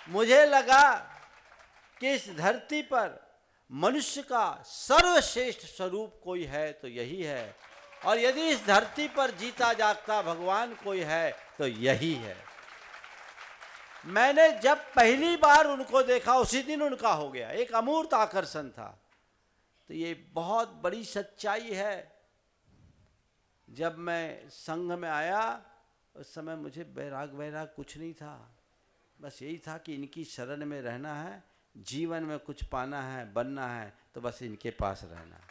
मुझे लगा कि इस धरती पर मनुष्य का सर्वश्रेष्ठ स्वरूप कोई है तो यही है, और यदि इस धरती पर जीता जागता भगवान कोई है तो यही है। मैंने जब पहली बार उनको देखा उसी दिन उनका हो गया, एक अमूर्त आकर्षण था। तो ये बहुत बड़ी सच्चाई है। जब मैं संघ में आया उस समय मुझे वैराग कुछ नहीं था, बस यही था कि इनकी शरण में रहना है, जीवन में कुछ पाना है, बनना है तो बस इनके पास रहना है।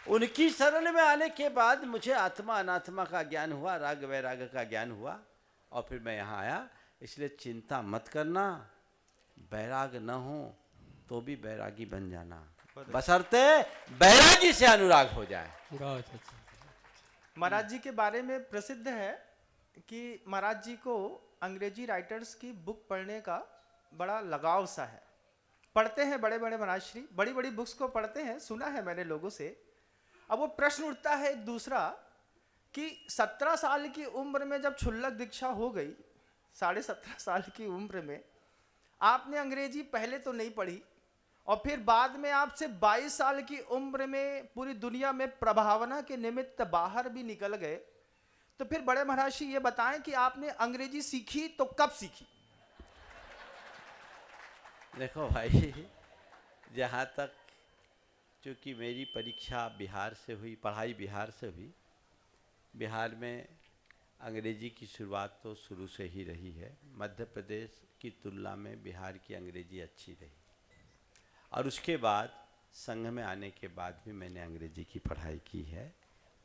उनकी शरण में आने के बाद मुझे आत्मा अनात्मा का ज्ञान हुआ, राग वैराग का ज्ञान हुआ और फिर मैं यहाँ आया। इसलिए चिंता मत करना, वैराग न हो तो भी वैरागी बन जाना, बशर्ते वैरागी से अनुराग हो जाए। महाराज जी के बारे में प्रसिद्ध है कि महाराज जी को अंग्रेजी राइटर्स की बुक पढ़ने का बड़ा लगाव सा है। पढ़ते हैं बड़े बड़े महाराज श्री, बड़ी बड़ी बुक्स को पढ़ते हैं, सुना है मैंने लोगों से। अब वो प्रश्न उठता है एक दूसरा कि 17 साल की उम्र में जब क्षुल्लक दीक्षा हो गई, 17.5 साल की उम्र में आपने अंग्रेजी पहले तो नहीं पढ़ी और फिर बाद में आपसे 22 साल की उम्र में पूरी दुनिया में प्रभावना के निमित्त बाहर भी निकल गए, तो फिर बड़े महाराज जी ये बताएं कि आपने अंग्रेजी सीखी तो कब सीखी? देखो भाई, जहाँ तक चूँकि मेरी परीक्षा बिहार से हुई, पढ़ाई बिहार से हुई, बिहार में अंग्रेजी की शुरुआत तो शुरू से ही रही है। मध्य प्रदेश की तुलना में बिहार की अंग्रेजी अच्छी रही और उसके बाद संघ में आने के बाद भी मैंने अंग्रेजी की पढ़ाई की है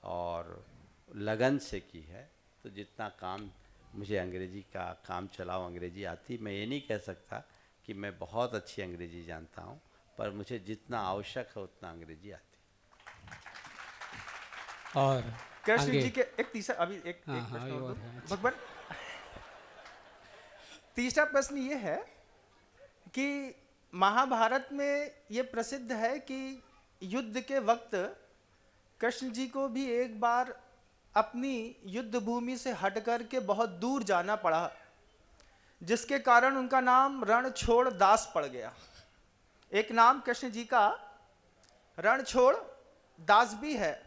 और लगन से की है। तो जितना काम मुझे अंग्रेजी का काम चलाओ अंग्रेजी आती, मैं ये नहीं कह सकता कि मैं बहुत अच्छी अंग्रेजी जानता हूँ, पर मुझे जितना आवश्यक है उतना अंग्रेजी आती। और कृष्ण जी के एक तीसरा अभी एक प्रश्न भगवान, तीसरा प्रश्न ये है कि महाभारत में ये प्रसिद्ध है कि युद्ध के वक्त कृष्ण जी को भी एक बार अपनी युद्ध भूमि से हट कर के बहुत दूर जाना पड़ा, जिसके कारण उनका नाम रणछोड़ दास पड़ गया। एक नाम कृष्ण जी का रणछोड़ दास भी है,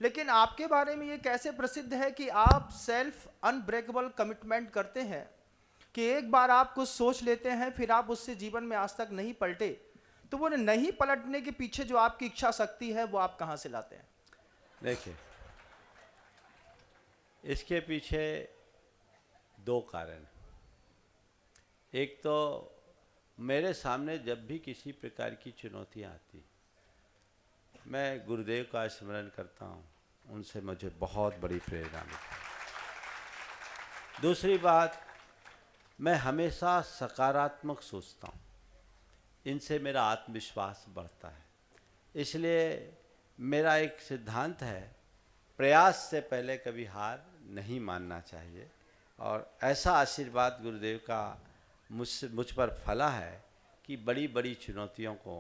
लेकिन आपके बारे में ये कैसे प्रसिद्ध है कि आप सेल्फ अनब्रेकेबल कमिटमेंट करते हैं कि एक बार आप कुछ सोच लेते हैं फिर आप उससे जीवन में आज तक नहीं पलटे, तो वो नहीं पलटने के पीछे जो आपकी इच्छा शक्ति है वो आप कहाँ से लाते हैं? देखिए, इसके पीछे दो कारण। एक तो मेरे सामने जब भी किसी प्रकार की चुनौतियाँ आती, मैं गुरुदेव का स्मरण करता हूँ, उनसे मुझे बहुत बड़ी प्रेरणा मिलती। दूसरी बात, मैं हमेशा सकारात्मक सोचता हूँ, इनसे मेरा आत्मविश्वास बढ़ता है। इसलिए मेरा एक सिद्धांत है, प्रयास से पहले कभी हार नहीं मानना चाहिए। और ऐसा आशीर्वाद गुरुदेव का मुझ पर फला है कि बड़ी बड़ी चुनौतियों को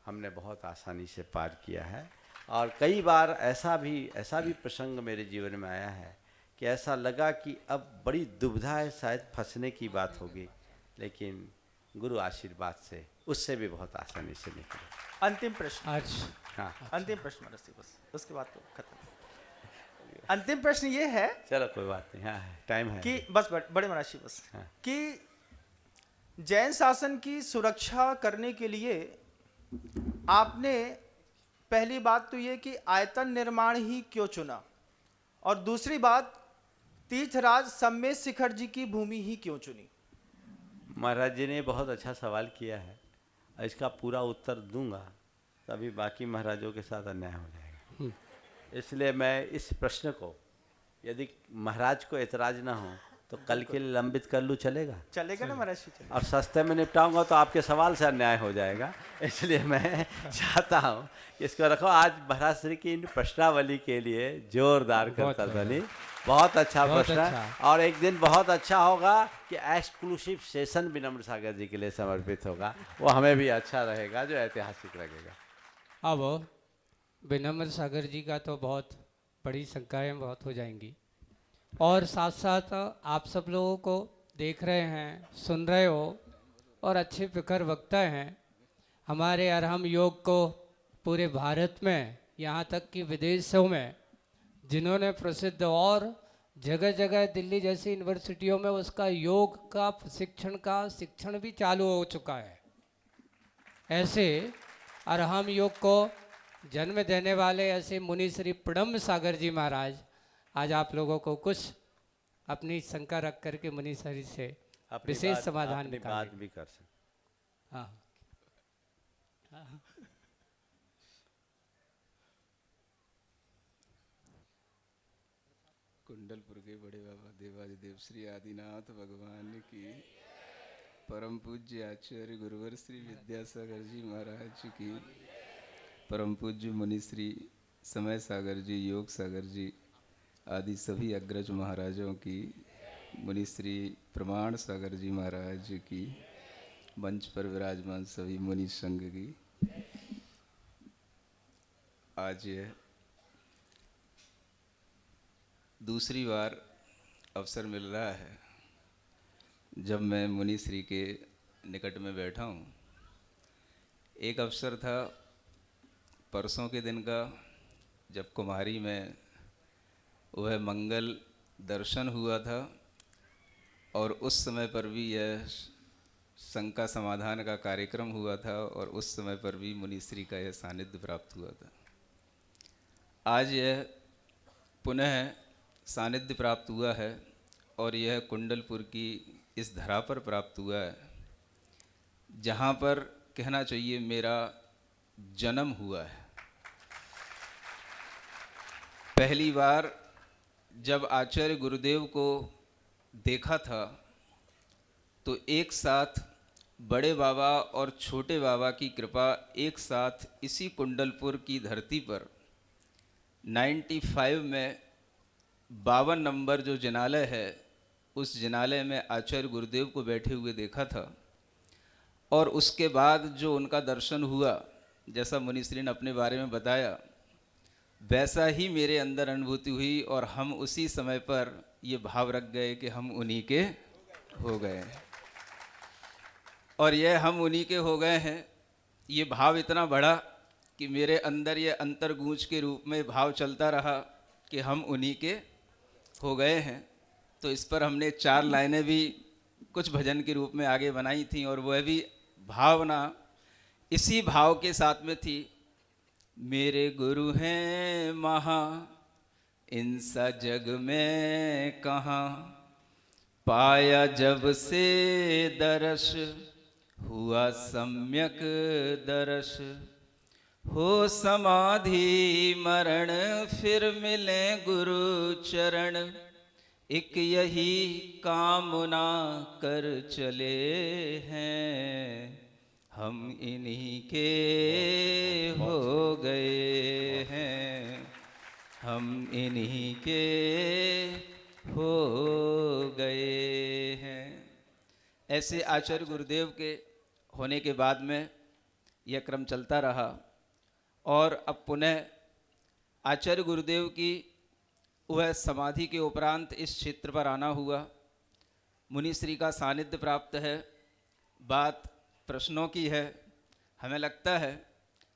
हमने बहुत आसानी से पार किया है। और कई बार ऐसा भी प्रसंग मेरे जीवन में आया है कि ऐसा लगा कि अब बड़ी दुविधा है, शायद फंसने की बात होगी, लेकिन गुरु आशीर्वाद से उससे भी बहुत आसानी से निकले। अंतिम प्रश्न। हाँ, अंतिम प्रश्न मनस्वी, बस उसके बाद तो खत्म। अंतिम प्रश्न ये है, चलो कोई बात नहीं, हाँ टाइम है, कि बस बड़े महाराज बस हाँ। कि जैन शासन की सुरक्षा करने के लिए आपने पहली बात तो ये कि आयतन निर्माण ही क्यों चुना, और दूसरी बात तीर्थराज सम्मेद शिखर जी की भूमि ही क्यों चुनी? महाराज जी ने बहुत अच्छा सवाल किया है, इसका पूरा उत्तर दूंगा तभी बाकी महाराजों के साथ अन्याय हो जाएगा। इसलिए मैं इस प्रश्न को, यदि महाराज को एतराज ना हो तो कल के लिए लंबित कर लूँ, चलेगा? चलेगा ना महाराज जी? और सस्ते में निपटाऊंगा तो आपके सवाल से अन्याय हो जाएगा। इसलिए मैं चाहता हूँ कि इसको रखो। आज महाराज श्री की इन प्रश्नावली के लिए जोरदार करताली, बहुत अच्छा प्रश्न। और एक दिन बहुत अच्छा होगा कि एक्सक्लूसिव सेशन विनम्र सागर जी के लिए समर्पित होगा, वो हमें भी अच्छा रहेगा, जो ऐतिहासिक लगेगा। अब विनम्र सागर जी का तो बहुत बड़ी संख्याएँ बहुत हो जाएंगी, और साथ साथ आप सब लोगों को देख रहे हैं, सुन रहे हो, और अच्छे फिक्र वक्ता हैं। हमारे अरहम योग को पूरे भारत में, यहाँ तक कि विदेशों में जिन्होंने प्रसिद्ध, और जगह जगह दिल्ली जैसी यूनिवर्सिटियों में उसका योग का शिक्षण भी चालू हो चुका है। ऐसे अरहम योग को जन्म देने वाले ऐसे मुनि श्री प्रणम सागर जी महाराज आज आप लोगों को कुछ अपनी शंका रख करके मुनि श्री से विशेष समाधान बात भी कर सकते। हाँ, कुंडलपुर के बड़े बाबा देवादिदेव श्री आदिनाथ भगवान की, परम पूज्य आचार्य गुरुवर श्री विद्यासागर जी महाराज की, परम पूज्य मुनि श्री समय सागर जी, योग सागर जी आदि सभी अग्रज महाराजों की, मुनि श्री प्रमाण सागर जी महाराज की, मंच पर विराजमान सभी मुनि संघ की, आज यह दूसरी बार अवसर मिल रहा है जब मैं मुनि श्री के निकट में बैठा हूँ। एक अवसर था परसों के दिन का, जब कुमारी में वह मंगल दर्शन हुआ था, और उस समय पर भी यह शंका समाधान का कार्यक्रम हुआ था, और उस समय पर भी मुनि श्री का यह सानिध्य प्राप्त हुआ था। आज यह पुनः सानिध्य प्राप्त हुआ है, और यह कुंडलपुर की इस धरा पर प्राप्त हुआ है, जहाँ पर कहना चाहिए मेरा जन्म हुआ है। पहली बार जब आचार्य गुरुदेव को देखा था तो एक साथ बड़े बाबा और छोटे बाबा की कृपा एक साथ इसी कुंडलपुर की धरती पर 95 में 52 नंबर जो जिनालय है, उस जिनालय में आचार्य गुरुदेव को बैठे हुए देखा था। और उसके बाद जो उनका दर्शन हुआ, जैसा मुनिश्री ने अपने बारे में बताया, वैसा ही मेरे अंदर अनुभूति हुई और हम उसी समय पर ये भाव रख गए कि हम उन्हीं के हो गए हैं। और यह हम उन्हीं के हो गए हैं, ये भाव इतना बढ़ा कि मेरे अंदर ये अंतर्गूंज के रूप में भाव चलता रहा कि हम उन्हीं के हो गए हैं। तो इस पर हमने 4 लाइनें भी कुछ भजन के रूप में आगे बनाई थी और वह भी भावना इसी भाव के साथ में थी। मेरे गुरु हैं महा, इनसा जग में कहाँ, पाया जब से दर्श, हुआ सम्यक दर्श, हो समाधि मरण, फिर मिले गुरु चरण, एक यही कामना कर चले हैं, हम इन्हीं के हो गए हैं, हम इन्हीं के हो गए हैं। ऐसे आचार्य गुरुदेव के होने के बाद में यह क्रम चलता रहा और अब पुनः आचार्य गुरुदेव की वह समाधि के उपरांत इस क्षेत्र पर आना हुआ। मुनिश्री का सानिध्य प्राप्त है। बात प्रश्नों की है। हमें लगता है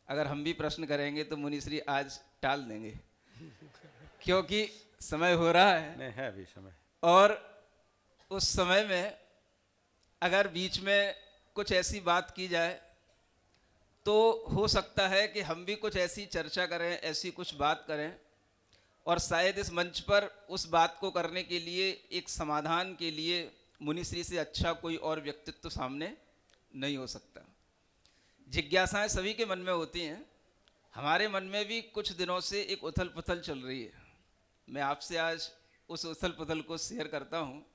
अगर हम भी प्रश्न करेंगे तो मुनिश्री आज टाल देंगे क्योंकि समय हो रहा है। नहीं है अभी समय। और उस समय में अगर बीच में कुछ ऐसी बात की जाए तो हो सकता है कि हम भी कुछ ऐसी चर्चा करें, ऐसी कुछ बात करें और शायद इस मंच पर उस बात को करने के लिए, एक समाधान के लिए मुनिश्री से अच्छा कोई और व्यक्तित्व सामने नहीं हो सकता। जिज्ञासाएं सभी के मन में होती हैं। हमारे मन में भी कुछ दिनों से एक उथल पुथल चल रही है। मैं आपसे आज उस उथल पुथल को शेयर करता हूँ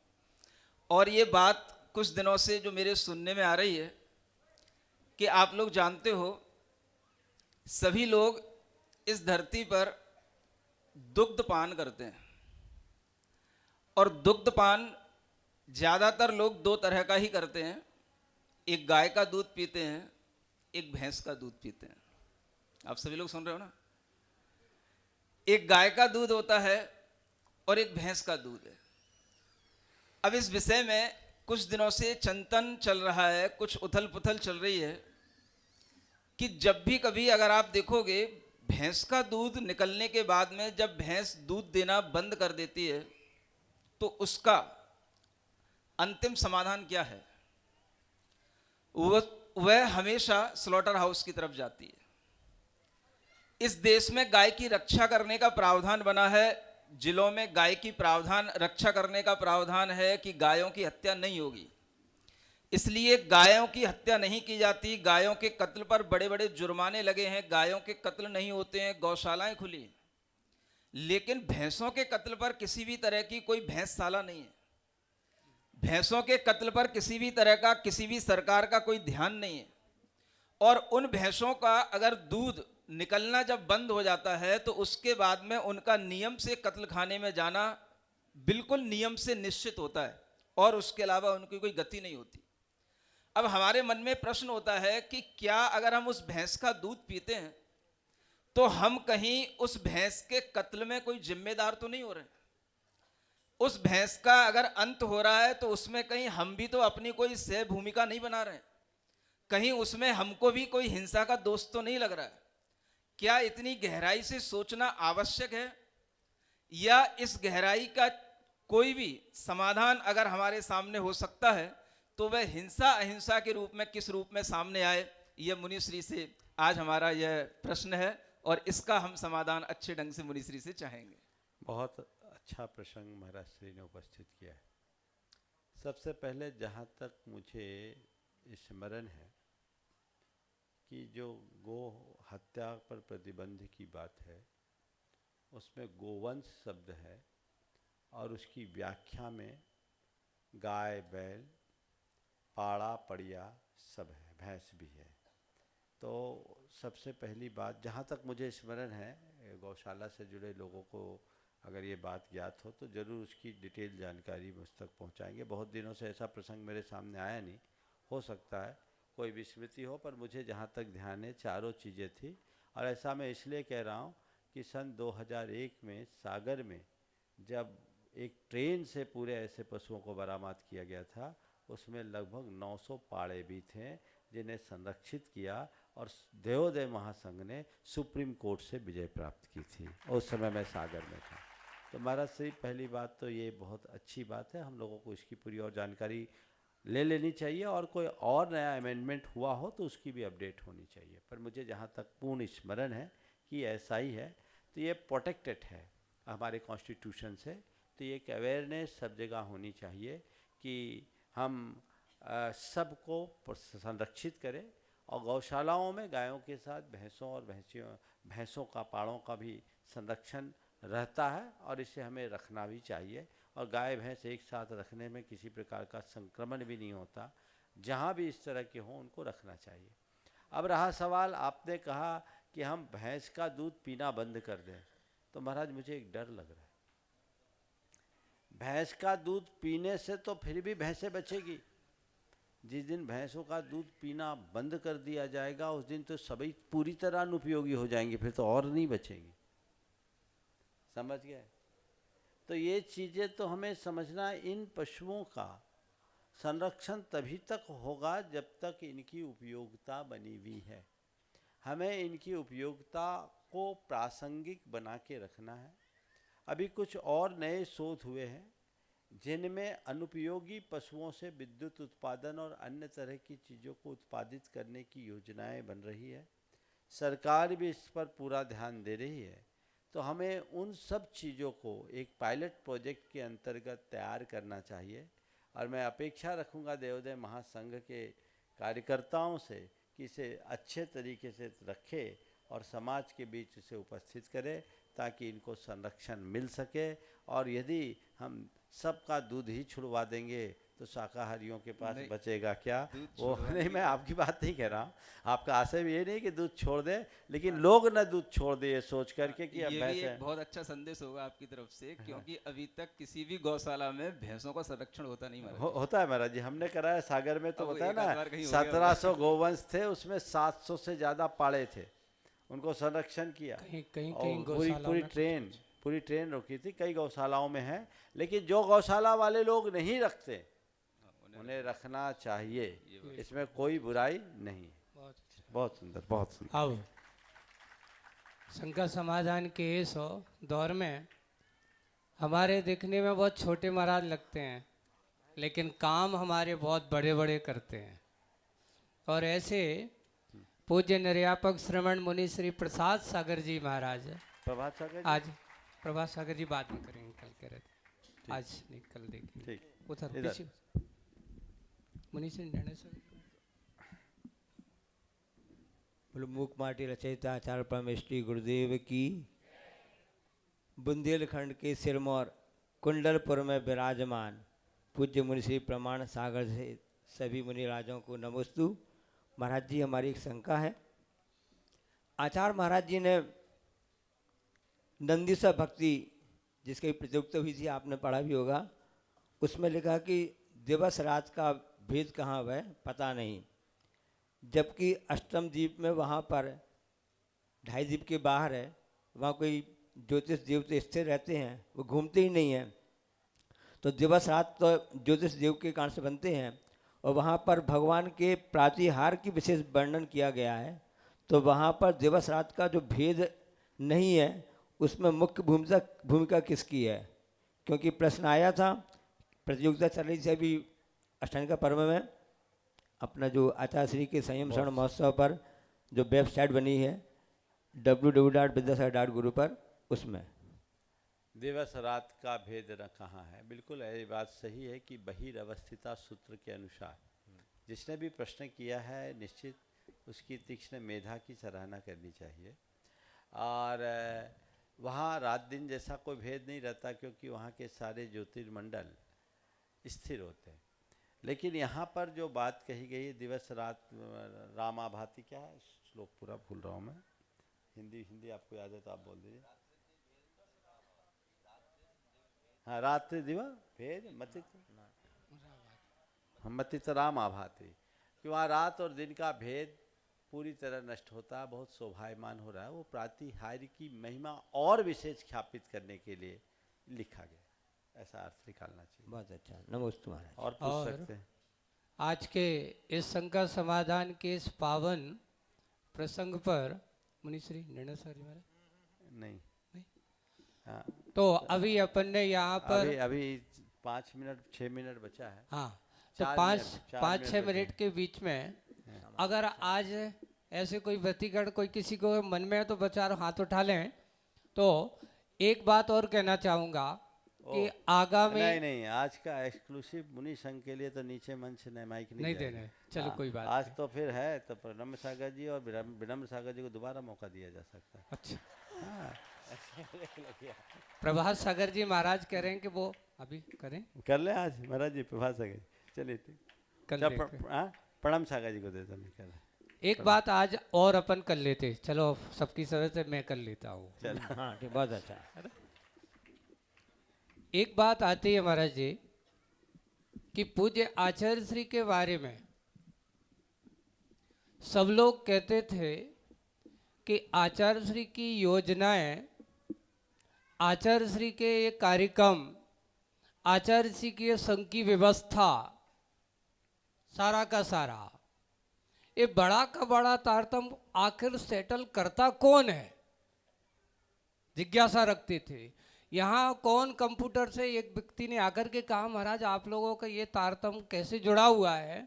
और ये बात कुछ दिनों से जो मेरे सुनने में आ रही है कि आप लोग जानते हो, सभी लोग इस धरती पर दुग्ध पान करते हैं और दुग्ध पान ज़्यादातर लोग 2 तरह का ही करते हैं। एक गाय का दूध पीते हैं, एक भैंस का दूध पीते हैं। आप सभी लोग सुन रहे हो ना? एक गाय का दूध होता है और एक भैंस का दूध है। अब इस विषय में कुछ दिनों से चिंतन चल रहा है, कुछ उथल पुथल चल रही है कि जब भी कभी अगर आप देखोगे भैंस का दूध निकलने के बाद में जब भैंस दूध देना बंद कर देती है तो उसका अंतिम समाधान क्या है? वह हमेशा स्लॉटर हाउस की तरफ जाती है। इस देश में गाय की रक्षा करने का प्रावधान बना है। जिलों में गाय की प्रावधान रक्षा करने का प्रावधान है कि गायों की हत्या नहीं होगी, इसलिए गायों की हत्या नहीं की जाती। गायों के कत्ल पर बड़े बड़े जुर्माने लगे हैं। गायों के कत्ल नहीं होते हैं, गौशालाएं खुली। लेकिन भैंसों के कत्ल पर किसी भी तरह की कोई भैंसशाला नहीं है। भैंसों के कत्ल पर किसी भी तरह का, किसी भी सरकार का कोई ध्यान नहीं है। और उन भैंसों का अगर दूध निकलना जब बंद हो जाता है तो उसके बाद में उनका नियम से कत्ल खाने में जाना बिल्कुल नियम से निश्चित होता है और उसके अलावा उनकी कोई गति नहीं होती। अब हमारे मन में प्रश्न होता है कि क्या अगर हम उस भैंस का दूध पीते हैं तो हम कहीं उस भैंस के कत्ल में कोई जिम्मेदार तो नहीं हो रहे? उस भैंस का अगर अंत हो रहा है तो उसमें कहीं हम भी तो अपनी कोई सह भूमिका नहीं बना रहे? कहीं उसमें हमको भी कोई हिंसा का दोष तो नहीं लग रहा है? क्या इतनी गहराई से सोचना आवश्यक है? या इस गहराई का कोई भी समाधान अगर हमारे सामने हो सकता है तो वह हिंसा अहिंसा के रूप में किस रूप में सामने आए, यह मुनिश्री से आज हमारा यह प्रश्न है और इसका हम समाधान अच्छे ढंग से मुनिश्री से चाहेंगे। बहुत अच्छा प्रसंग महाराज श्री ने उपस्थित किया है। सबसे पहले जहाँ तक मुझे स्मरण है कि जो गो हत्या पर प्रतिबंध की बात है उसमें गोवंश शब्द है और उसकी व्याख्या में गाय, बैल, पाड़ा, पड़िया सब है, भैंस भी है। तो सबसे पहली बात जहाँ तक मुझे स्मरण है, गौशाला से जुड़े लोगों को अगर ये बात ज्ञात हो तो ज़रूर उसकी डिटेल जानकारी मुझ तक पहुँचाएंगे। बहुत दिनों से ऐसा प्रसंग मेरे सामने आया नहीं, हो सकता है कोई विस्मृति हो, पर मुझे जहाँ तक ध्यान है चारों चीज़ें थी। और ऐसा मैं इसलिए कह रहा हूँ कि सन 2001 में सागर में जब एक ट्रेन से पूरे ऐसे पशुओं को बरामद किया गया था, उसमें लगभग 900 पाड़े भी थे जिन्हें संरक्षित किया, और देवोदय महासंघ ने सुप्रीम कोर्ट से विजय प्राप्त की थी। उस समय मैं सागर में था। तो महाराज श्री, पहली बात तो ये बहुत अच्छी बात है, हम लोगों को इसकी पूरी और जानकारी ले लेनी चाहिए, और कोई और नया अमेंडमेंट हुआ हो तो उसकी भी अपडेट होनी चाहिए। पर मुझे जहाँ तक पूर्ण स्मरण है कि ऐसा ही है, तो ये प्रोटेक्टेड है हमारे कॉन्स्टिट्यूशन से। तो ये एक अवेयरनेस सब जगह होनी चाहिए कि हम सबको संरक्षित करें, और गौशालाओं में गायों के साथ भैंसों और भैंसों का पाड़ों का भी संरक्षण रहता है, और इसे हमें रखना भी चाहिए। और गाय भैंस एक साथ रखने में किसी प्रकार का संक्रमण भी नहीं होता। जहाँ भी इस तरह के हों उनको रखना चाहिए। अब रहा सवाल, आपने कहा कि हम भैंस का दूध पीना बंद कर दें, तो महाराज मुझे एक डर लग रहा है। भैंस का दूध पीने से तो फिर भी भैंसें बचेगी, जिस दिन भैंसों का दूध पीना बंद कर दिया जाएगा उस दिन तो सभी पूरी तरह अनुपयोगी हो जाएंगी, फिर तो और नहीं बचेंगी। समझ गए? तो ये चीज़ें तो हमें समझना, इन पशुओं का संरक्षण तभी तक होगा जब तक इनकी उपयोगिता बनी हुई है। हमें इनकी उपयोगिता को प्रासंगिक बना के रखना है। अभी कुछ और नए शोध हुए हैं जिनमें अनुपयोगी पशुओं से विद्युत उत्पादन और अन्य तरह की चीज़ों को उत्पादित करने की योजनाएं बन रही है। सरकार भी इस पर पूरा ध्यान दे रही है। तो हमें उन सब चीज़ों को एक पायलट प्रोजेक्ट के अंतर्गत तैयार करना चाहिए, और मैं अपेक्षा रखूँगा देवोदय महासंघ के कार्यकर्ताओं से कि इसे अच्छे तरीके से रखे और समाज के बीच इसे उपस्थित करे, ताकि इनको संरक्षण मिल सके। और यदि हम सबका दूध ही छुड़वा देंगे तो शाकाहारियों के पास बचेगा क्या? वो नहीं, मैं आपकी बात नहीं कह रहा हूँ। आपका आशय भी ये नहीं कि दूध छोड़ दे, लेकिन लोग न दूध छोड़ दे ये सोच करके कि अब ये भैंस भी है। एक बहुत अच्छा संदेश होगा आपकी तरफ से, क्योंकि अभी तक किसी भी गौशाला में भैंसों का संरक्षण होता नहीं महाराज। होता है महाराज जी, हमने कराया सागर में, तो अब बताया एक आध ना, बार कहीं हो 1700 गोवंश थे, उसमें 700 से ज़्यादा पाड़े थे, उनको संरक्षण किया। कहीं और पूरी ट्रेन रुकी थी, कई गौशालाओं में है। लेकिन जो गौशाला वाले लोग नहीं रखते उन्हें रखना चाहिए, इसमें कोई बुराई नहीं। बहुत सुंदर, बहुत सुंदर। अब शंका समाधान के इस दौर में हमारे देखने में बहुत छोटे महाराज लगते हैं, लेकिन काम हमारे बहुत बड़े बड़े करते हैं। और ऐसे पूज्य निर्यापक श्रवण मुनि श्री प्रसाद सागर जी महाराज, प्रभात सागर जी? आज प्रभात सागर जी बाद में करेंगे, कल कह रहे थे, आज नहीं कल देखेंगे। उधर पीछे मुनि श्री बोलो मूक माटी रचयिता आचार्य परमेश्वरी गुरुदेव की। बुंदेलखंड के सिरमौर कुंडलपुर में विराजमान पूज्य मुनि श्री प्रमाण सागर से सभी मुनि राजों को नमोस्तु। महाराज जी, हमारी एक शंका है। आचार्य महाराज जी ने नंदीसा भक्ति, जिसकी प्रतियोगिता हुई थी, आपने पढ़ा भी होगा, उसमें लिखा कि दिवस रात का भेद कहाँ है पता नहीं, जबकि अष्टम द्वीप में वहाँ पर 2.5 द्वीप के बाहर है, वहाँ कोई ज्योतिष देवते स्थिर रहते हैं, वो घूमते ही नहीं हैं। तो दिवस रात तो ज्योतिष देव के कारण से बनते हैं, और वहाँ पर भगवान के प्रातिहार की विशेष वर्णन किया गया है। तो वहाँ पर दिवस रात का जो भेद नहीं है, उसमें मुख्य भूमिका किसकी है? क्योंकि प्रश्न आया था, प्रतियोगिता चल रही थी अभी अष्टांग का पर्व में, अपना जो आचार्य श्री के संयम शरण महोत्सव पर जो वेबसाइट बनी है www.vidyasagar.guru पर, उसमें दिवस रात का भेद न कहाँ है। बिल्कुल ये बात सही है कि बहिरवस्थिता सूत्र के अनुसार जिसने भी प्रश्न किया है, निश्चित उसकी तीक्ष्ण मेधा की सराहना करनी चाहिए। और वहाँ रात दिन जैसा कोई भेद नहीं रहता, क्योंकि वहाँ के सारे ज्योतिर्मंडल स्थिर होते हैं। लेकिन यहाँ पर जो बात कही गई, दिवस रात रामाभाति, क्या है श्लोक पूरा भूल रहा हूँ मैं, हिंदी आपको याद है तो आप बोल दीजिए। हाँ, रात्रि दिवा भेद मतित राम आभाति। कि वहाँ रात और दिन का भेद पूरी तरह नष्ट होता है, बहुत शोभायमान हो रहा है। वो प्रातिहार्य की महिमा और विशेष ख्यापित करने के लिए लिखा गया, ऐसा अर्थ निकालना चाहिए। बहुत अच्छा, नमस्ते महाराज। और पूछ सकते हैं। आज के इस शंका समाधान के इस पावन प्रसंग पर मुनिश्री निर्णय सर जी नहीं, हाँ, तो अभी अपन ने यहाँ पर अभी 5 मिनट 6 मिनट बचा है। हाँ, तो 5-6 मिनट के बीच में अगर आज ऐसे कोई व्यक्तिगत कोई किसी को मन में है तो बचा हाथ उठा लें। तो एक बात और कहना चाहूँगा कि आगामी नहीं, आज का एक्सक्लूसिव मुनि संघ के लिए तो नीचे मंच ने माइक नहीं देने। चलो कोई बात आज तो फिर है तो प्रणम्र सागर जी और विनम्र सागर जी को दोबारा मौका दिया जा सकता है। अच्छा, हाँ। प्रभात सागर जी महाराज कह रहे हैं कि वो अभी करें, कर ले आज महाराज जी। प्रभात सागर चलिए प्रणाम सागर जी को देता मैं। एक बात आज और अपन कर लेते, चलो सबकी सवय से मैं कर लेता हूँ। चलो हाँ ठीक, बहुत अच्छा। एक बात आती है महाराज जी कि पूज्य आचार्य श्री के बारे में सब लोग कहते थे कि आचार्य श्री की योजनाएं, आचार्य श्री के ये कार्यक्रम, आचार्य श्री की संघ की व्यवस्था, सारा का सारा ये बड़ा का बड़ा तारतम्य आखिर सेटल करता कौन है, जिज्ञासा रखते थे। यहाँ कौन कंप्यूटर से एक व्यक्ति ने आकर के कहा महाराज आप लोगों का ये तारतम्य कैसे जुड़ा हुआ है।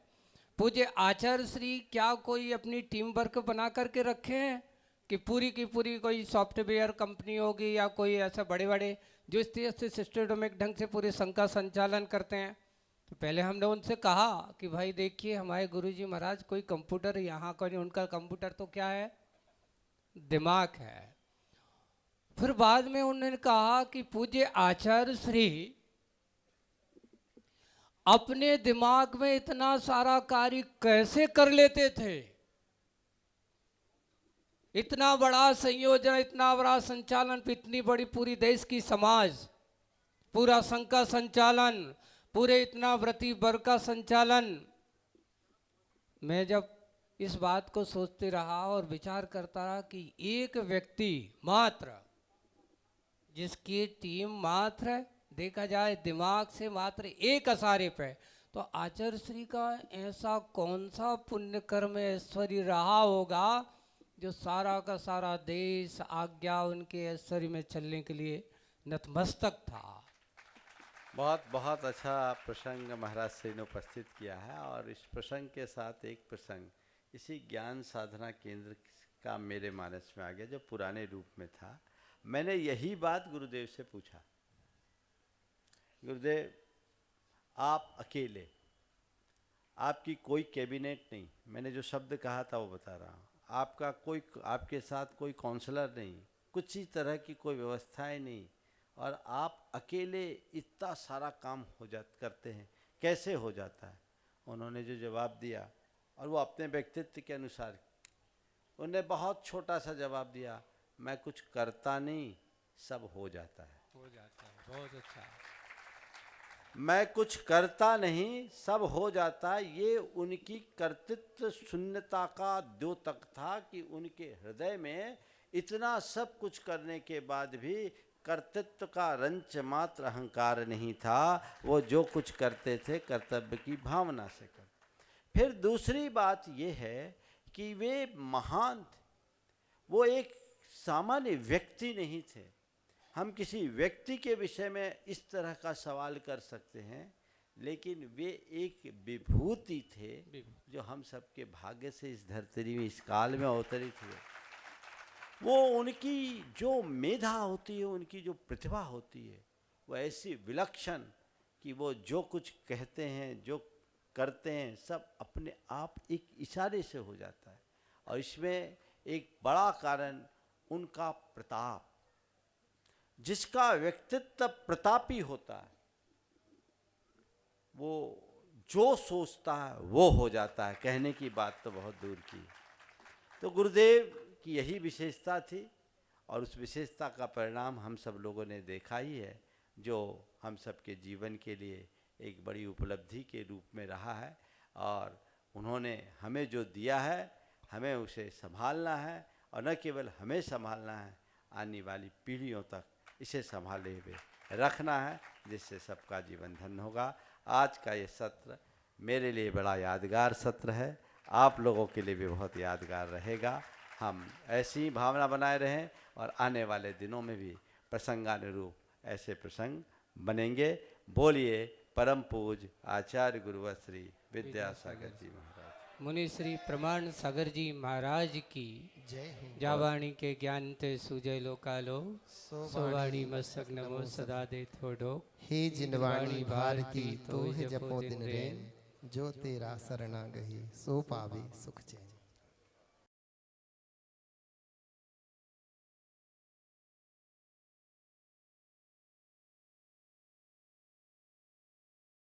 पूज्य आचार्य श्री क्या कोई अपनी टीम वर्क बना करके रखे हैं कि पूरी की पूरी कोई सॉफ्टवेयर कंपनी होगी या कोई ऐसा बड़े बड़े जो इस तरह से सिस्टमेटिक ढंग से पूरे संघ का संचालन करते हैं। तो पहले हमने उनसे कहा कि भाई देखिए हमारे गुरुजी महाराज कोई कंप्यूटर यहाँ का नहीं, उनका कंप्यूटर तो क्या है, दिमाग है। फिर बाद में उन्होंने कहा कि पूज्य आचार्य श्री अपने दिमाग में इतना सारा कार्य कैसे कर लेते थे, इतना बड़ा संयोजन, इतना बड़ा संचालन, इतनी बड़ी पूरी देश की समाज, पूरा संघ का संचालन, पूरे इतना व्रती वर्ग का संचालन। मैं जब इस बात को सोचते रहा और विचार करता रहा कि एक व्यक्ति मात्र जिसकी टीम मात्र देखा जाए दिमाग से मात्र एक असारे पे, तो आचार्य श्री का ऐसा कौन सा पुण्य कर्म ऐश्वर्य रहा होगा जो सारा का सारा देश आज्ञा उनके ऐश्वर्य में चलने के लिए नतमस्तक था। बहुत बहुत अच्छा प्रसंग महाराज श्री ने उपस्थित किया है। और इस प्रसंग के साथ एक प्रसंग इसी ज्ञान साधना केंद्र का मेरे मानस में आ गया जो पुराने रूप में था। मैंने यही बात गुरुदेव से पूछा, गुरुदेव आप अकेले, आपकी कोई कैबिनेट नहीं, मैंने जो शब्द कहा था वो बता रहा हूँ, आपका कोई, आपके साथ कोई काउंसलर नहीं, कुछ ही तरह की कोई व्यवस्थाएं नहीं, और आप अकेले इतना सारा काम करते हैं, कैसे हो जाता है। उन्होंने जो जवाब दिया, और वो अपने व्यक्तित्व के अनुसार, उन्होंने बहुत छोटा सा जवाब दिया, मैं कुछ करता नहीं, सब हो जाता है। हो जाता है, बहुत अच्छा। मैं कुछ करता नहीं, सब हो जाता है। ये उनकी कर्तृत्व शून्यता का द्योतक था कि उनके हृदय में इतना सब कुछ करने के बाद भी कर्तृत्व का रंच मात्र अहंकार नहीं था। वो जो कुछ करते थे कर्तव्य की भावना से करते। फिर दूसरी बात ये है कि वे महान थे, वो एक सामान्य व्यक्ति नहीं थे। हम किसी व्यक्ति के विषय में इस तरह का सवाल कर सकते हैं, लेकिन वे एक विभूति थे जो हम सबके भाग्य से इस धरती में इस काल में अवतरित हुए। वो उनकी जो मेधा होती है, उनकी जो प्रतिभा होती है, वो ऐसी विलक्षण कि वो जो कुछ कहते हैं, जो करते हैं, सब अपने आप एक इशारे से हो जाता है। और इसमें एक बड़ा कारण उनका प्रताप, जिसका व्यक्तित्व प्रतापी होता है, वो जो सोचता है वो हो जाता है। कहने की बात तो बहुत दूर की। तो गुरुदेव की यही विशेषता थी, और उस विशेषता का परिणाम हम सब लोगों ने देखा ही है, जो हम सबके जीवन के लिए एक बड़ी उपलब्धि के रूप में रहा है। और उन्होंने हमें जो दिया है हमें उसे संभालना है, और न केवल हमें संभालना है, आने वाली पीढ़ियों तक इसे संभाले हुए रखना है, जिससे सबका जीवन धन्य होगा। आज का ये सत्र मेरे लिए बड़ा यादगार सत्र है, आप लोगों के लिए भी बहुत यादगार रहेगा। हम ऐसी ही भावना बनाए रहें और आने वाले दिनों में भी प्रसंगानुरूप ऐसे प्रसंग बनेंगे। बोलिए परम पूज्य आचार्य गुरुवर श्री विद्यासागर जी महाराज। मुनि श्री प्रमाण सागर जी महाराज की जय हो। जावाणी के ज्ञान ते सुजय लोकालो सोवाणी मस्तक नमो सदा दे थोड़ो। हे जिनवाणी भारती तो है जपो दिन रैन, जो तेरा शरणा गही सो पावे सुख चैन।